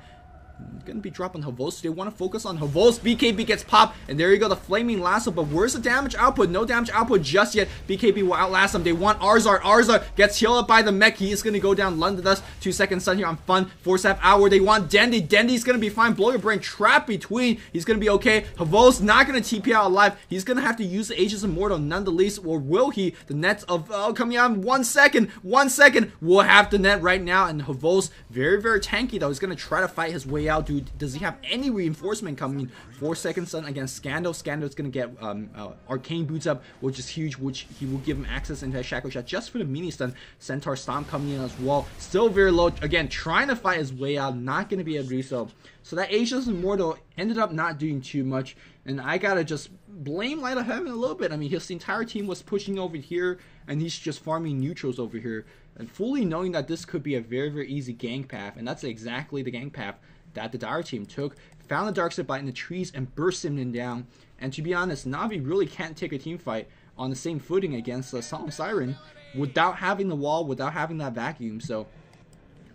gonna be dropping Havos. So they want to focus on Havos. BKB gets popped, and there you go, the Flaming Lasso. But where's the damage output? No damage output just yet. BKB will outlast them. They want Arzar. Arzar gets healed up by the mech. He is gonna go down London Dust. 2 seconds stun here on Fun. 4-step hour. They want Dendy. Dendy's gonna be fine. Blow your brain. Trap between. He's gonna be okay. Havos not gonna TP out alive. He's gonna have to use the Aegis Immortal nonetheless, or will he? The nets of coming out in 1 second. 1 second. We'll have the net right now, and Havos very, very tanky though. He's gonna try to fight his way out. Dude, does he have any reinforcement coming? 4 seconds stun against Scandal. Scandal's gonna get Arcane Boots up, which is huge, which he will give him access into a Shackle Shot just for the mini stun. Centaur Stomp coming in as well. Still very low. Again, trying to fight his way out. Not gonna be able to do so. So that Aegis Immortal ended up not doing too much, and I gotta just blame Light of Heaven a little bit. I mean, his entire team was pushing over here, and he's just farming neutrals over here, and fully knowing that this could be a very, very easy gank path, and that's exactly the gank path that the Dire team took. Found the Darkseid Bite in the trees and burst him down. And to be honest, Navi really can't take a team fight on the same footing against the Song of Siren without having the wall, without having that vacuum. So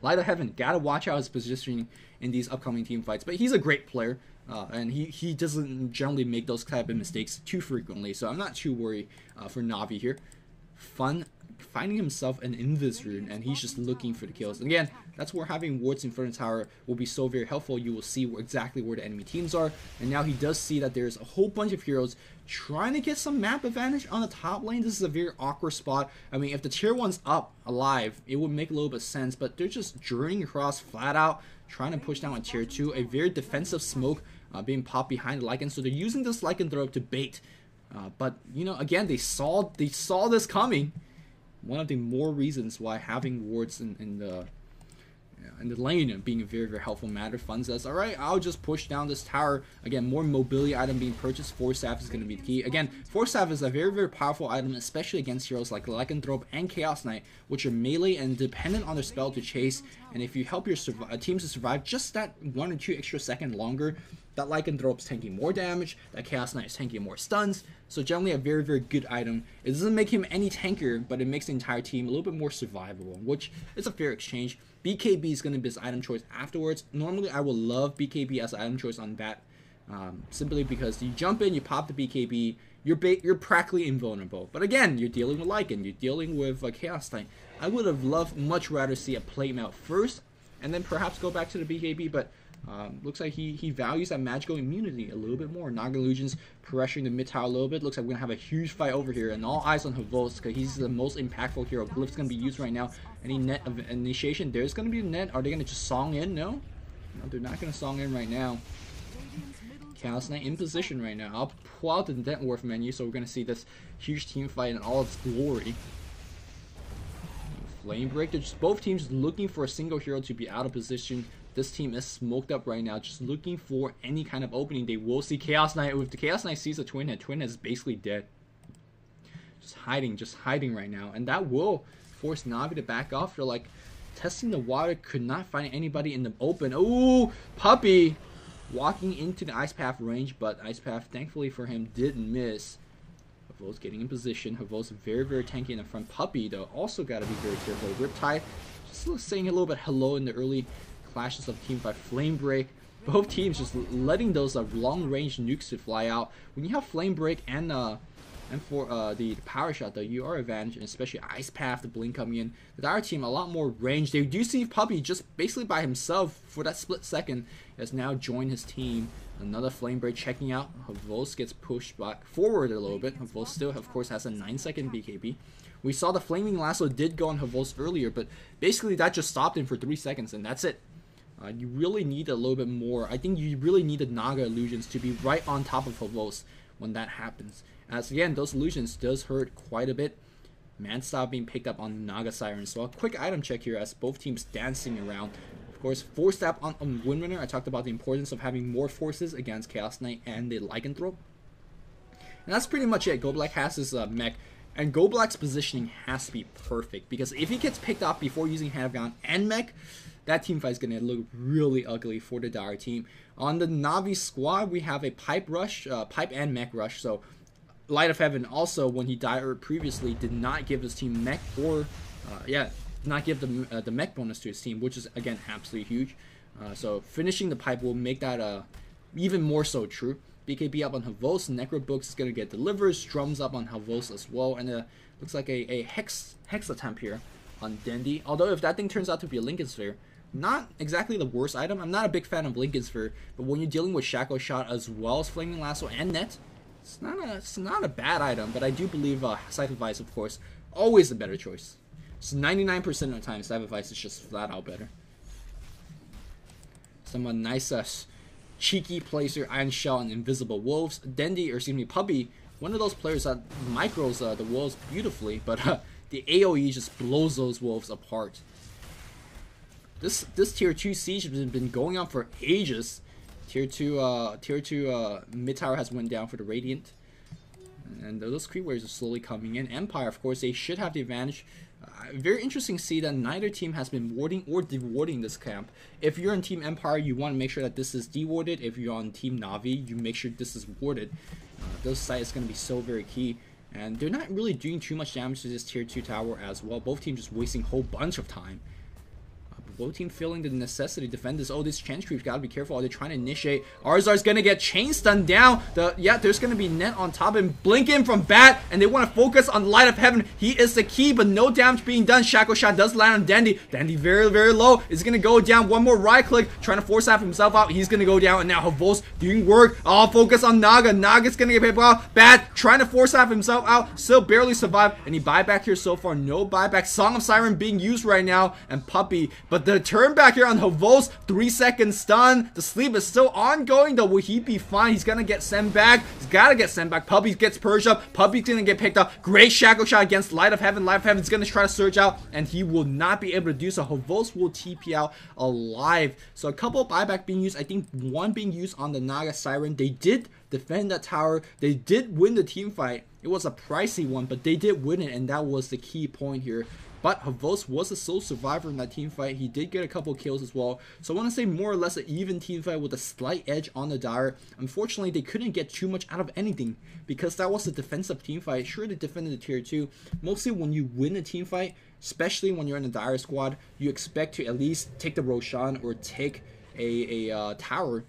Light of Heaven, gotta watch out his positioning in these upcoming team fights. But he's a great player, and he doesn't generally make those type of mistakes too frequently. So I'm not too worried for Navi here. Fun finding himself an Invis rune, and he's just looking for the kills. And again, that's where having wards in front of the tower will be so very helpful. You will see exactly where the enemy teams are, and now he does see that there's a whole bunch of heroes trying to get some map advantage on the top lane. This is a very awkward spot. I mean, if the tier 1's up alive, it would make a little bit of sense, but they're just journeying across flat out, trying to push down on tier 2. A very defensive smoke being popped behind the Lycan, so they're using this Lycanthrope to bait. But, you know, again, they saw this coming. One of the more reasons why having wards in And the lane being a very, very helpful matter. Fun says, alright, I'll just push down this tower. Again, more mobility item being purchased. Force Staff is going to be the key. Again, Force Staff is a very, very powerful item, especially against heroes like Lycanthrope and Chaos Knight, which are melee and dependent on their spell to chase. And if you help your teams to survive just that 1 or 2 extra seconds longer, that Lycanthrope's tanking more damage, that Chaos Knight is tanking more stuns. So generally a very, very good item. It doesn't make him any tankier, but it makes the entire team a little bit more survivable, which is a fair exchange. BKB is going to be his item choice afterwards. Normally I will love BKB as item choice on bat, simply because you jump in, you pop the BKB, you're practically invulnerable. But again, you're dealing with Lycan, you're dealing with Chaos Knight. I would have loved much rather see a plate mount first, and then perhaps go back to the BKB, but looks like he values that magical immunity a little bit more. Naga Illusions pressuring the mid tower a little bit. Looks like we're going to have a huge fight over here, and all eyes on Havos because he's the most impactful hero. Glyph's going to be used right now. Any net of initiation? There's going to be a net. Are they going to just song in? No, they're not going to song in right now. Chaos Knight in position right now. I'll pull out the net worth menu, so we're going to see this huge team fight in all its glory. Flame Break. They're just both teams looking for a single hero to be out of position. This team is smoked up right now, just looking for any kind of opening. They will see Chaos Knight. If the Chaos Knight sees a Twin Head, Twin Head is basically dead. Just hiding right now. And that will force Navi to back off. They're like testing the water, could not find anybody in the open. Ooh, Puppey walking into the Ice Path range, but Ice Path, thankfully for him, did miss. Havos getting in position. Havos very, very tanky in the front. Puppey, though, also got to be very careful. Riptide, just saying a little bit hello in the early clashes of team by Flame Break. Both teams just letting those long range nukes to fly out. When you have Flame Break and for the power shot, though, you are advantaged, and especially Ice Path, the blink coming in. The Dire team a lot more range. They do see Puppey just basically by himself for that split second has now joined his team. Another Flame Break checking out. Havos gets pushed back forward a little bit. Havos still, of course, has a 9-second BKB. We saw the Flaming Lasso did go on Havos earlier, but basically that just stopped him for 3 seconds, and that's it. You really need a little bit more. I think you really need the Naga Illusions to be right on top of Havos when that happens. As again, those illusions does hurt quite a bit. Man style being picked up on Naga Siren. So a quick item check here as both teams dancing around. Of course, Force Staff on Windrunner. I talked about the importance of having more forces against Chaos Knight and the Lycanthrope. And that's pretty much it. Goblack has his mech. And Goblack's positioning has to be perfect, because if he gets picked off before using Hanagon and mech, that team fight is going to look really ugly for the Dire team. On the Navi squad, we have a Pipe Rush, Pipe and Mech Rush. So Light of Heaven also, when he died previously, did not give his team mech or, not give the mech bonus to his team, which is, again, absolutely huge. So finishing the Pipe will make that even more so true. BKB up on Havos, Necro Books is going to get delivered, Strums up on Havos as well, and looks like a Hex attempt here on Dendi. Although if that thing turns out to be a Lincoln Sphere, not exactly the worst item. I'm not a big fan of Lincoln Sphere, but when you're dealing with Shackle Shot as well as Flaming Lasso and Net, it's not a bad item. But I do believe Scythe of Ice, of course, always a better choice. So 99% of the time, Scythe of Ice is just flat out better. Some nice cheeky placer, Iron Shell, and Invisible Wolves. Dendi, or excuse me, Puppey, one of those players that micros the wolves beautifully, but the AoE just blows those wolves apart. This tier 2 siege has been going on for ages. Tier 2 mid tower has went down for the Radiant, and those creep waves are slowly coming in. Empire, of course, they should have the advantage. Very interesting to see that neither team has been warding or dewarding this camp. If you're on Team Empire, you want to make sure that this is dewarded. If you're on Team Navi, you make sure this is warded. Those sites is going to be so very key. And they're not really doing too much damage to this tier 2 tower as well. Both teams just wasting a whole bunch of time. Both team feeling the necessity to defend this. Oh, this chance creep, gotta be careful. Are they trying to initiate? Arzar's gonna get chain stunned down. There's gonna be Net on top and blink in from bat, and they want to focus on Light of Heaven. He is the key, but no damage being done. Shackle Shot does land on Dendi. Dendi very, very low. Is gonna go down. One more right click, trying to force out himself out. He's gonna go down, and now Havos doing work. Oh, focus on Naga. Naga's gonna get paid off. Bat trying to force out himself out. Still barely survive. Any buyback here so far? No buyback. Song of Siren being used right now, and Puppey, but But the turn back here on Havos, 3-second stun. The sleep is still ongoing though. Will he be fine? He's gonna get sent back. He's gotta get sent back. Puppy gets purged up. Puppy's gonna get picked up. Great shackle shot against Light of Heaven. Light of Heaven's gonna try to surge out, and he will not be able to do so. Havos will TP out alive. So a couple of buyback being used. I think one being used on the Naga Siren. They did defend that tower. They did win the team fight. It was a pricey one, but they did win it, and that was the key point here. But Havos was a sole survivor in that team fight. He did get a couple kills as well. So I want to say more or less an even team fight with a slight edge on the Dire. Unfortunately, they couldn't get too much out of anything because that was a defensive team fight. Sure, they defended the tier 2. Mostly when you win a team fight, especially when you're in the Dire squad, you expect to at least take the Roshan or take a tower.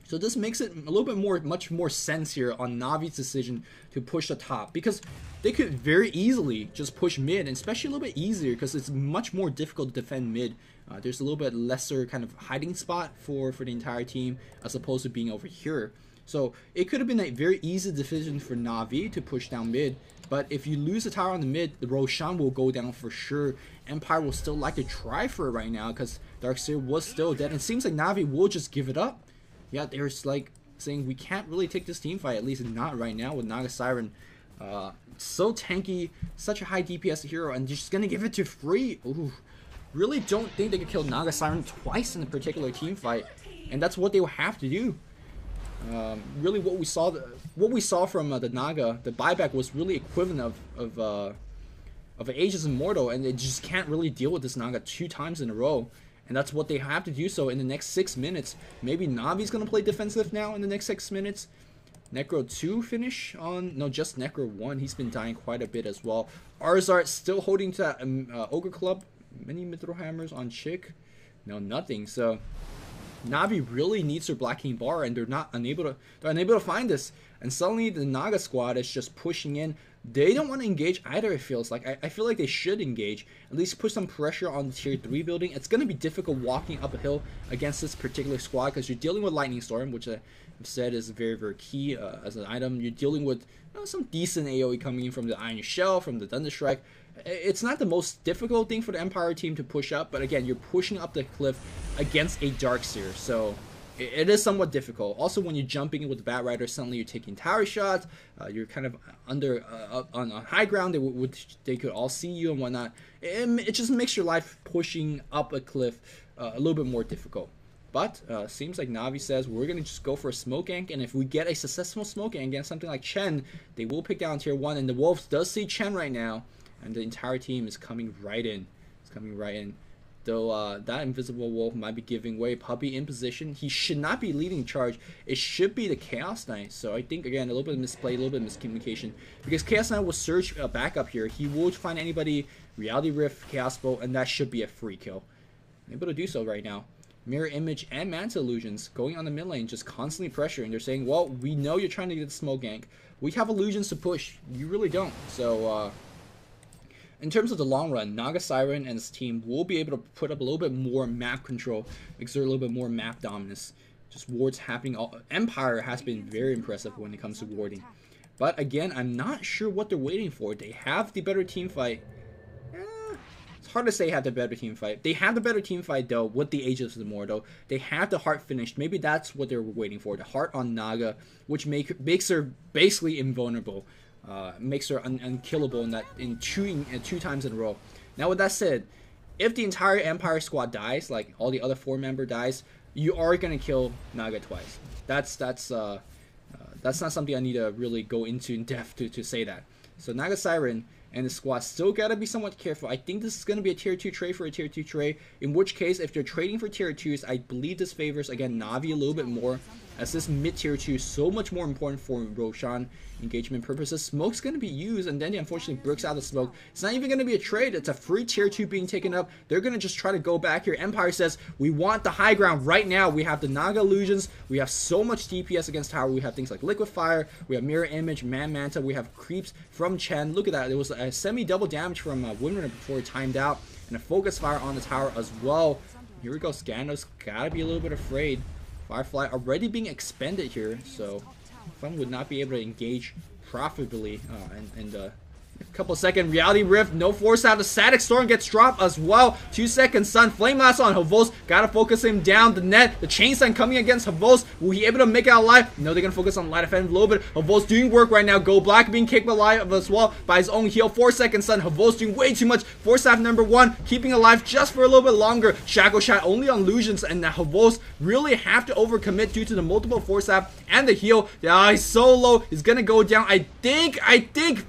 So this makes it a little bit much more sense here on Navi's decision to push the top, because they could very easily just push mid, and especially a little bit easier because it's much more difficult to defend mid. There's a little bit lesser kind of hiding spot for the entire team as opposed to being over here. So it could have been a very easy decision for Navi to push down mid, but if you lose the tower on the mid, the Roshan will go down for sure. Empire will still like to try for it right now because Darkseer was still dead, and it seems like Navi will just give it up. Yeah, they're like saying we can't really take this team fight, at least not right now with Naga Siren. So tanky, such a high DPS hero, and just gonna give it to free. Ooh, really don't think they could kill Naga Siren twice in a particular team fight, and that's what they will have to do. Really, what we saw from the Naga, the buyback was really equivalent of Aegis Immortal, and they just can't really deal with this Naga 2 times in a row. And that's what they have to do so in the next 6 minutes. Maybe Navi's going to play defensive now in the next 6 minutes. Necro 2 finish on... No, just Necro 1. He's been dying quite a bit as well. Arzart still holding to that Ogre Club. Many Mithril Hammers on Chick. No, nothing. So Navi really needs their Black King bar, and they're unable to find this. And suddenly the Naga squad is just pushing in. They don't want to engage either, it feels like. I feel like they should engage. At least put some pressure on the tier 3 building. It's going to be difficult walking up a hill against this particular squad because you're dealing with Lightning Storm, which I've said is very, very key as an item. You're dealing with some decent AoE coming in from the Iron Shell, from the Thunder Strike. It's not the most difficult thing for the Empire team to push up, but again, you're pushing up the cliff against a Darkseer, so it is somewhat difficult. Also, when you're jumping in with the Bat Rider, suddenly you're taking tower shots. You're kind of under on high ground. They could all see you and whatnot. It just makes your life pushing up a cliff a little bit more difficult. But seems like Navi says we're gonna just go for a smoke gank, and if we get a successful smoke gank against something like Chen, they will pick down tier 1. And the Wolves does see Chen right now, and the entire team is coming right in. It's coming right in. Though that Invisible Wolf might be giving way. Puppy in position. He should not be leading charge. It should be the Chaos Knight. So I think, again, a little bit of misplay, a little bit of miscommunication. Because Chaos Knight will surge back up here. He will find anybody, Reality Rift, Chaos Bolt, and that should be a free kill. Able to do so right now. Mirror Image and Manta Illusions going on the mid lane, just constantly pressuring. They're saying, well, we know you're trying to get the smoke gank. We have illusions to push. You really don't. So, in terms of the long run, Naga Siren and his team will be able to put up a little bit more map control, exert a little bit more map dominance. Just wards happening. Empire has been very impressive when it comes to warding. But again, I'm not sure what they're waiting for. They have the better team fight. It's hard to say have the better team fight. They have the better team fight though with the Aegis Immortal. They have the heart finished. Maybe that's what they're waiting for. The heart on Naga, which makes her basically invulnerable. Makes her unkillable in two times in a row. Now, with that said, if the entire Empire squad dies, like all the other 4-member dies, you are gonna kill Naga twice. That's not something I need to really go into in depth to say that. So Naga Siren and the squad still gotta be somewhat careful. I think this is gonna be a tier 2 trade for a tier 2 trade. In which case, if they're trading for tier 2s, I believe this favors again Navi a little bit more, as this mid tier 2 is so much more important for Roshan engagement purposes. Smoke's going to be used, and then he unfortunately bricks out the smoke. It's not even going to be a trade. It's a free tier 2 being taken up. They're going to just try to go back here. Empire says, we want the high ground right now. We have the Naga Illusions. We have so much DPS against tower. We have things like Liquid Fire. We have Mirror Image, Man Manta. We have creeps from Chen. Look at that. There was a semi-double damage from Windrunner before it timed out, and a Focus Fire on the tower as well. Here we go. Scandos got to be a little bit afraid. Firefly already being expended here, so Fun would not be able to engage profitably in the Couple-second Reality Rift, no force out. The Static Storm gets dropped as well. 2 seconds, Sun. Flame Blast on Havos. Gotta focus him down. The net. The Chain Sun coming against Havos. Will he able to make it out alive? No, they're gonna focus on Light of Heaven a little bit. Havos doing work right now. Go Black being kicked alive as well by his own heal. 4 seconds, Sun. Havos doing way too much. Force staff number 1, keeping alive just for a little bit longer. Shackle Shot only on illusions, and the Havos really have to overcommit due to the multiple force staff and the heal. Yeah, he's so low. He's gonna go down. I think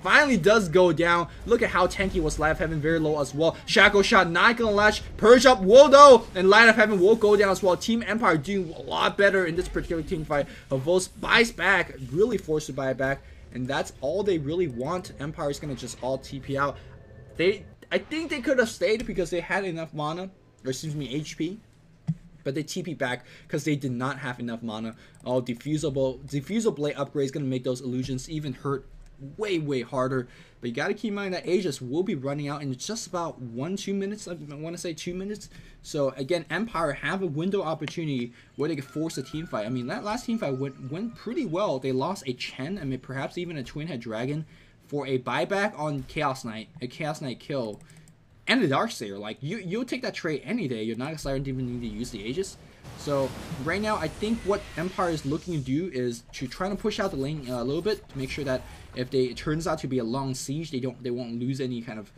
finally does go down. Look at how tanky was Light of Heaven, very low as well. Shackle Shot not gonna latch. Purge Up will though, and Light of Heaven will go down as well. Team Empire doing a lot better in this particular team fight. Havos buys back, really forced to buy back, and that's all they really want. Empire is gonna just all TP out. I think they could have stayed because they had enough mana, or excuse me, HP. But they TP back because they did not have enough mana. Oh, diffusal blade upgrade is gonna make those illusions even hurt way harder. But you got to keep in mind that Aegis will be running out in just about 1-2 minutes. I want to say 2 minutes. So again, Empire have a window opportunity where they could force a team fight. I mean, that last team fight went pretty well. They lost a Chen, I mean perhaps even a Twin Head Dragon for a buyback on Chaos Knight, a Chaos Knight kill, and the Darksayer. Like you'll take that trade any day. You're not gonna even need to use the Aegis. So right now, I think what Empire is looking to do is to try to push out the lane a little bit to make sure that if it turns out to be a long siege, they won't lose any kind of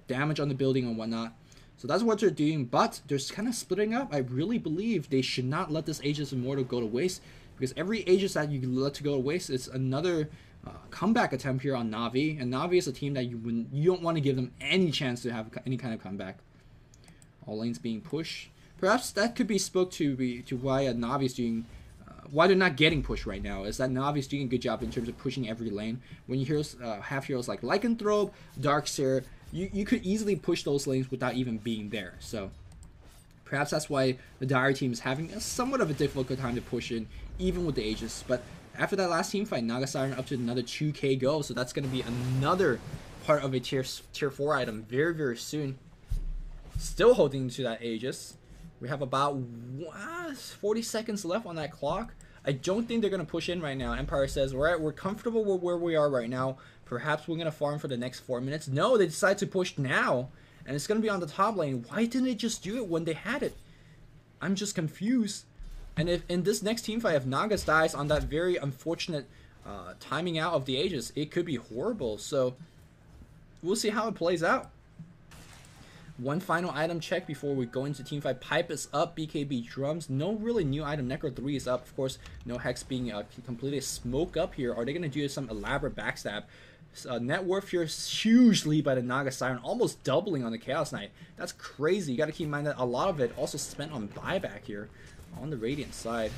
damage on the building and whatnot. So that's what they're doing, but they're kind of splitting up. I really believe they should not let this Aegis Immortal go to waste, because every Aegis that you let to go to waste is another comeback attempt here on Navi, and Navi is a team that you don't want to give them any chance to have any kind of comeback. All lanes being pushed. Perhaps that could be spoke to why Navi's doing, why they're not getting pushed right now, is that Navi's doing a good job in terms of pushing every lane. When you hear have heroes like Lycanthrope, Darkseer, you could easily push those lanes without even being there. So perhaps that's why the Dire team is having somewhat of a difficult time to push in, even with the Aegis. But after that last team fight, Naga Siren up to another 2k go, so that's going to be another part of a tier 4 item very soon. Still holding to that Aegis. We have about 40 seconds left on that clock. I don't think they're going to push in right now. Empire says, we're comfortable with where we are right now. Perhaps we're going to farm for the next 4 minutes. No, they decide to push now. And it's going to be on the top lane. Why didn't they just do it when they had it? I'm just confused. And if in this next team fight, if Nagas dies on that very unfortunate timing out of the Aegis, it could be horrible. So we'll see how it plays out. One final item check before we go into team fight. Pipe is up, BKB drums. No really new item. Necro 3 is up. Of course, no Hex being completely smoke up here. Are they going to do some elaborate backstab? Net worth here is hugely by the Naga Siren, almost doubling on the Chaos Knight. That's crazy. You got to keep in mind that a lot of it also spent on buyback here on the Radiant side.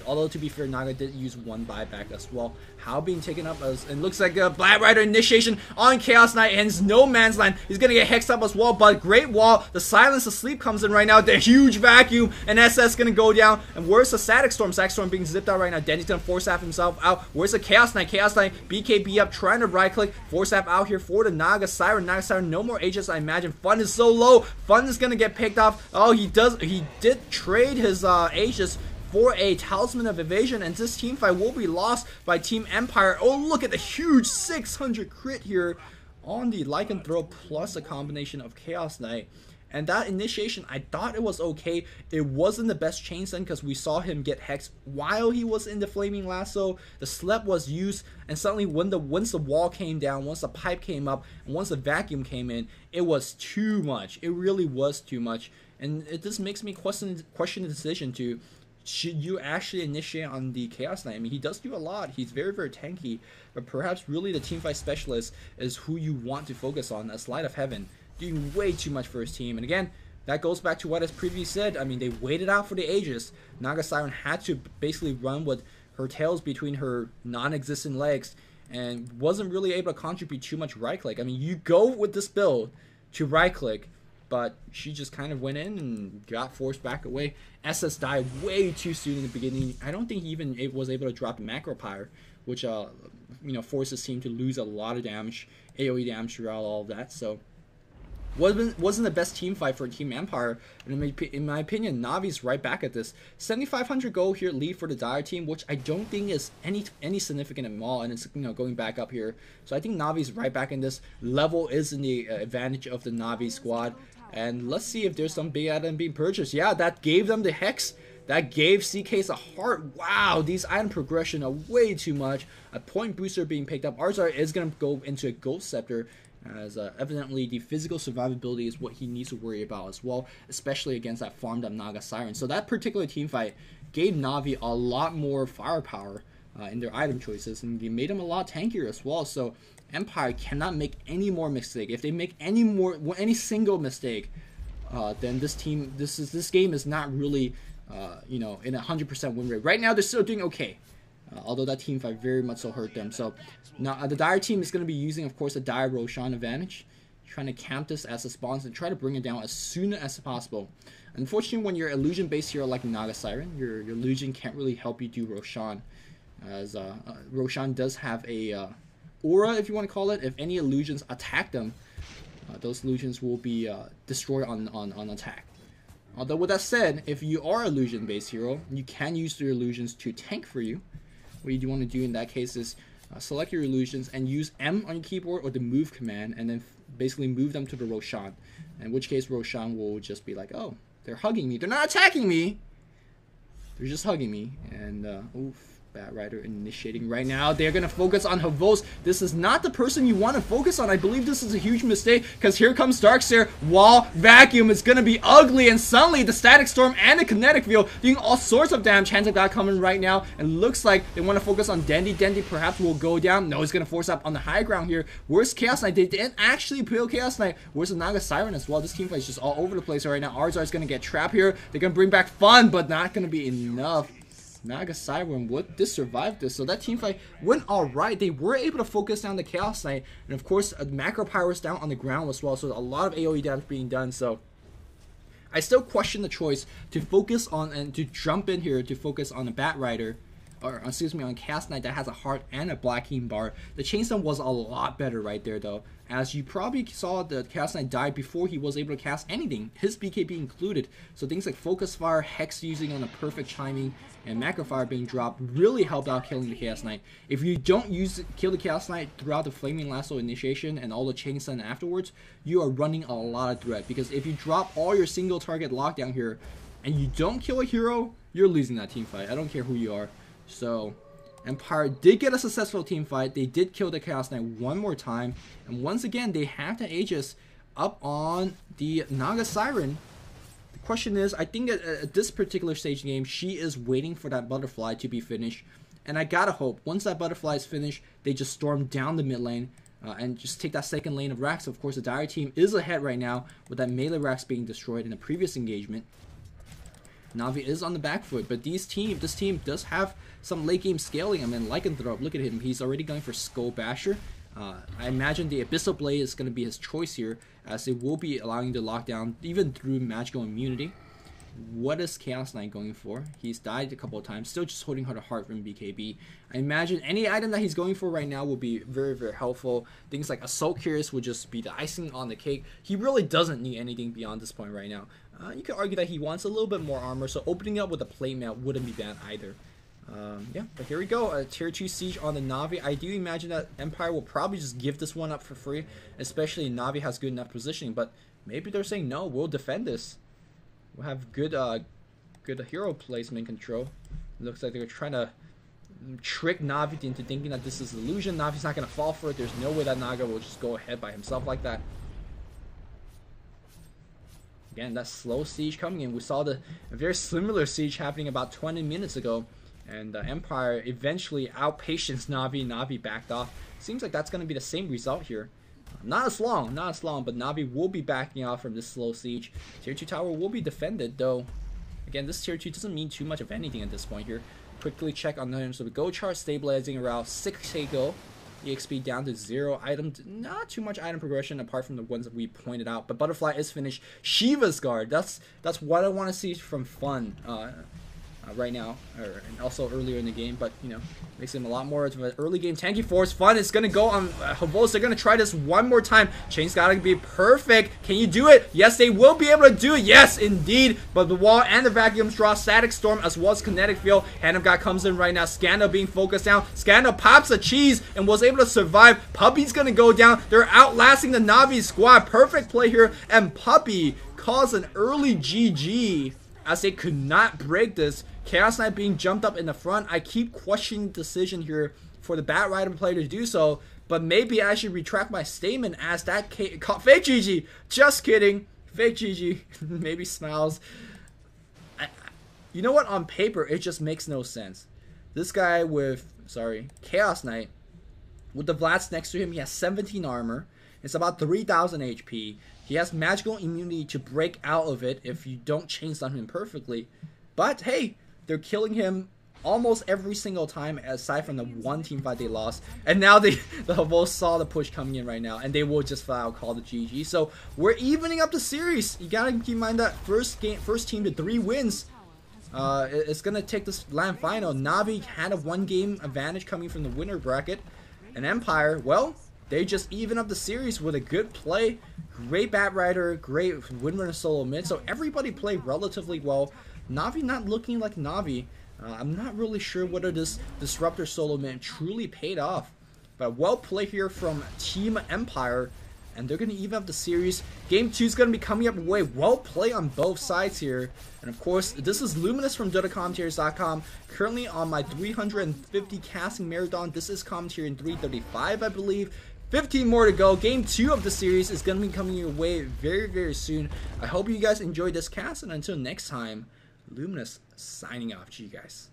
Although to be fair, Naga did use one buyback as well. How being taken up as, and looks like a Black Rider initiation on Chaos Knight, ends no man's land. He's gonna get hexed up as well, but Great Wall, the Silence of Sleep comes in right now. The huge vacuum, and SS gonna go down. And where's the Static Storm? Static Storm being zipped out right now. Denny's gonna force staff himself out. Where's the Chaos Knight? Chaos Knight, BKB up, trying to right click, force staff out here for the Naga Siren. Naga Siren, no more Aegis, I imagine. Fun is so low. Fun is gonna get picked off. Oh, he did trade his Aegis for a Talisman of Evasion, and this team fight will be lost by Team Empire. Oh, look at the huge 600 crit here on the Lycanthrope plus a combination of Chaos Knight. And that initiation, I thought it was okay. It wasn't the best chain stun because we saw him get hexed while he was in the Flaming Lasso. The slap was used, and suddenly once the wall came down, once the pipe came up, and once the vacuum came in, it was too much. It really was too much. And it just makes me question the decision to, should you actually initiate on the Chaos Knight? I mean, he does do a lot. He's very tanky, but perhaps really the teamfight specialist is who you want to focus on. As Light of Heaven doing way too much for his team. And again, that goes back to what I previously said. I mean, they waited out for the Aegis. Naga Siren had to basically run with her tails between her non-existent legs and wasn't really able to contribute too much right click. I mean, you go with this build to right click, but she just kind of went in and got forced back away. SS died way too soon in the beginning. I don't think he even was able to drop the Macro Pyre, which forces team to lose a lot of damage, AoE damage throughout all of that. So wasn't the best team fight for Team Empire. And in my opinion, Navi's right back at this. 7,500 gold here, lead for the Dire team, which I don't think is any significant at all, and it's, you know, going back up here. So I think Navi's right back in this. Level is in the advantage of the Navi squad. And let's see if there's some big item being purchased. Yeah, that gave them the Hex. That gave CKs a heart. Wow, these item progression are way too much. A point booster being picked up. Arzar is going to go into a Gold Scepter, as evidently the physical survivability is what he needs to worry about as well, especially against that farmed up Naga Siren. So that particular team fight gave Navi a lot more firepower in their item choices, and they made them a lot tankier as well. So Empire cannot make any more mistake. If they make any single mistake, then this game is not really you know, in 100% win rate. Right now they're still doing okay, although that team fight very much so hurt them. So now the Dire team is going to be using, of course, the Dire Roshan advantage, trying to camp this as a spawns and try to bring it down as soon as possible. Unfortunately, when you're illusion based hero like Naga Siren, your illusion can't really help you do Roshan, as Roshan does have a aura, if you want to call it. If any illusions attack them, those illusions will be destroyed on attack. Although with that said, if you are illusion based hero, you can use your illusions to tank for you. What you want to do in that case is select your illusions and use M on your keyboard or the move command, and then basically move them to the Roshan. In which case Roshan will just be like, oh, they're hugging me. They're not attacking me. They're just hugging me. And oof. Bat Rider initiating right now. They're going to focus on Havos. This is not the person you want to focus on. I believe this is a huge mistake, because here comes Darkseer. Wall Vacuum is going to be ugly, and suddenly the Static Storm and the Kinetic Field doing all sorts of damage. Chance of that coming right now, and looks like they want to focus on Dendy. Dendy perhaps will go down. No, he's going to force up on the high ground here. Where's Chaos Knight? They didn't actually peel Chaos Knight. Where's the Naga Siren as well? This team fight is just all over the place right now. Arzar is going to get trapped here. They're going to bring back Fun, but not going to be enough. Naga Siren would survive this, so that team fight went alright. They were able to focus down the Chaos Knight, and of course Macro Pyro is down on the ground as well, so a lot of AoE damage being done. So I still question the choice to focus on and to jump in here to focus on a Bat Rider, or excuse me, on Chaos Knight that has a heart and a Black Heat bar. The Chainstone was a lot better right there though, as you probably saw the Chaos Knight die before he was able to cast anything, his BKB included. So things like Focus Fire, Hex using on a perfect timing, and Macro Fire being dropped really helped out killing the Chaos Knight. If you don't kill the Chaos Knight throughout the Flaming Lasso initiation and all the Chainstone afterwards, you are running a lot of threat, because if you drop all your single target lockdown here and you don't kill a hero, you're losing that team fight. I don't care who you are. So Empire did get a successful team fight. They did kill the Chaos Knight one more time, and once again they have the Aegis up on the Naga Siren. The question is, I think at this particular stage game, she is waiting for that butterfly to be finished, and I gotta hope once that butterfly is finished, they just storm down the mid lane and just take that second lane of racks. Of course, the Dire team is ahead right now with that melee racks being destroyed in the previous engagement. Navi is on the back foot, but this team does have some late game scaling. I mean, Lycanthrope, look at him, he's already going for Skull Basher. I imagine the Abyssal Blade is going to be his choice here, as it will be allowing the lockdown even through magical immunity. What is Chaos Knight going for? He's died a couple of times, still just holding her to heart from BKB. I imagine any item that he's going for right now will be very, very helpful. Things like Assault Curious would just be the icing on the cake. He really doesn't need anything beyond this point right now. You could argue that he wants a little bit more armor, so opening up with a plate mat wouldn't be bad either. Yeah, but here we go. A tier 2 siege on the Navi. I do imagine that Empire will probably just give this one up for free, especially Navi has good enough positioning, but maybe they're saying, no, we'll defend this. We'll have good hero placement control. It looks like they're trying to trick Navi into thinking that this is illusion. Navi's not going to fall for it. There's no way that Naga will just go ahead by himself like that. Again, that slow siege coming in. We saw a very similar siege happening about 20 minutes ago, and Empire eventually outpatience Navi. Navi backed off. Seems like that's going to be the same result here. Not as long, but Navi will be backing off from this slow siege. Tier 2 tower will be defended, though. Again, this tier 2 doesn't mean too much of anything at this point here. Quickly check on him. So the gold chart stabilizing around 6k gold. EXP down to 0. Item, not too much item progression apart from the ones that we pointed out. But Butterfly is finished. Shiva's Guard. That's what I want to see from Fun. right now, and also earlier in the game, but you know, makes him a lot more of an early game tanky force. Fun is gonna go on Havos. They're gonna try this one more time. Chain's gotta be perfect. Can you do it? Yes, they will be able to do it. Yes, indeed. But the wall and the vacuum straw, static storm, as well as kinetic field. Hand of God comes in right now. Scandal being focused down. Scandal pops a cheese and was able to survive. Puppy's gonna go down. They're outlasting the Navi squad. Perfect play here, and Puppy calls an early GG as they could not break this. Chaos Knight being jumped up in the front. I keep questioning the decision here for the Bat Rider player to do so, but maybe I should retract my statement as that fake GG. Just kidding. Fake GG. Maybe smiles. You know what? On paper, it just makes no sense. This guy with, Chaos Knight, with the Vlads next to him, he has 17 armor. It's about 3,000 HP. He has magical immunity to break out of it if you don't chain stun him perfectly. But hey, they're killing him almost every single time, aside from the one team fight they lost. And now the Havos saw the push coming in right now, and they will just flat out call the GG. So we're evening up the series. You gotta keep in mind that first team to 3 wins. It's gonna take this land final. Navi had a 1-game advantage coming from the winner bracket, and Empire, well, they just even up the series with a good play. Great Bat Rider, great win-winner solo mid. So everybody played relatively well. Navi not looking like Navi. I'm not really sure whether this Disruptor solo mid truly paid off. But well played here from Team Empire. And they're going to even up the series. Game 2 is going to be coming up way. Well play on both sides here. And of course, this is Luminous from DotaCommentaries.com. Currently on my 350 casting marathon. This is commentary in 335, I believe. 15 more to go. Game 2 of the series is going to be coming your way very, very soon. I hope you guys enjoyed this cast. And until next time, Luminous signing off. See you guys.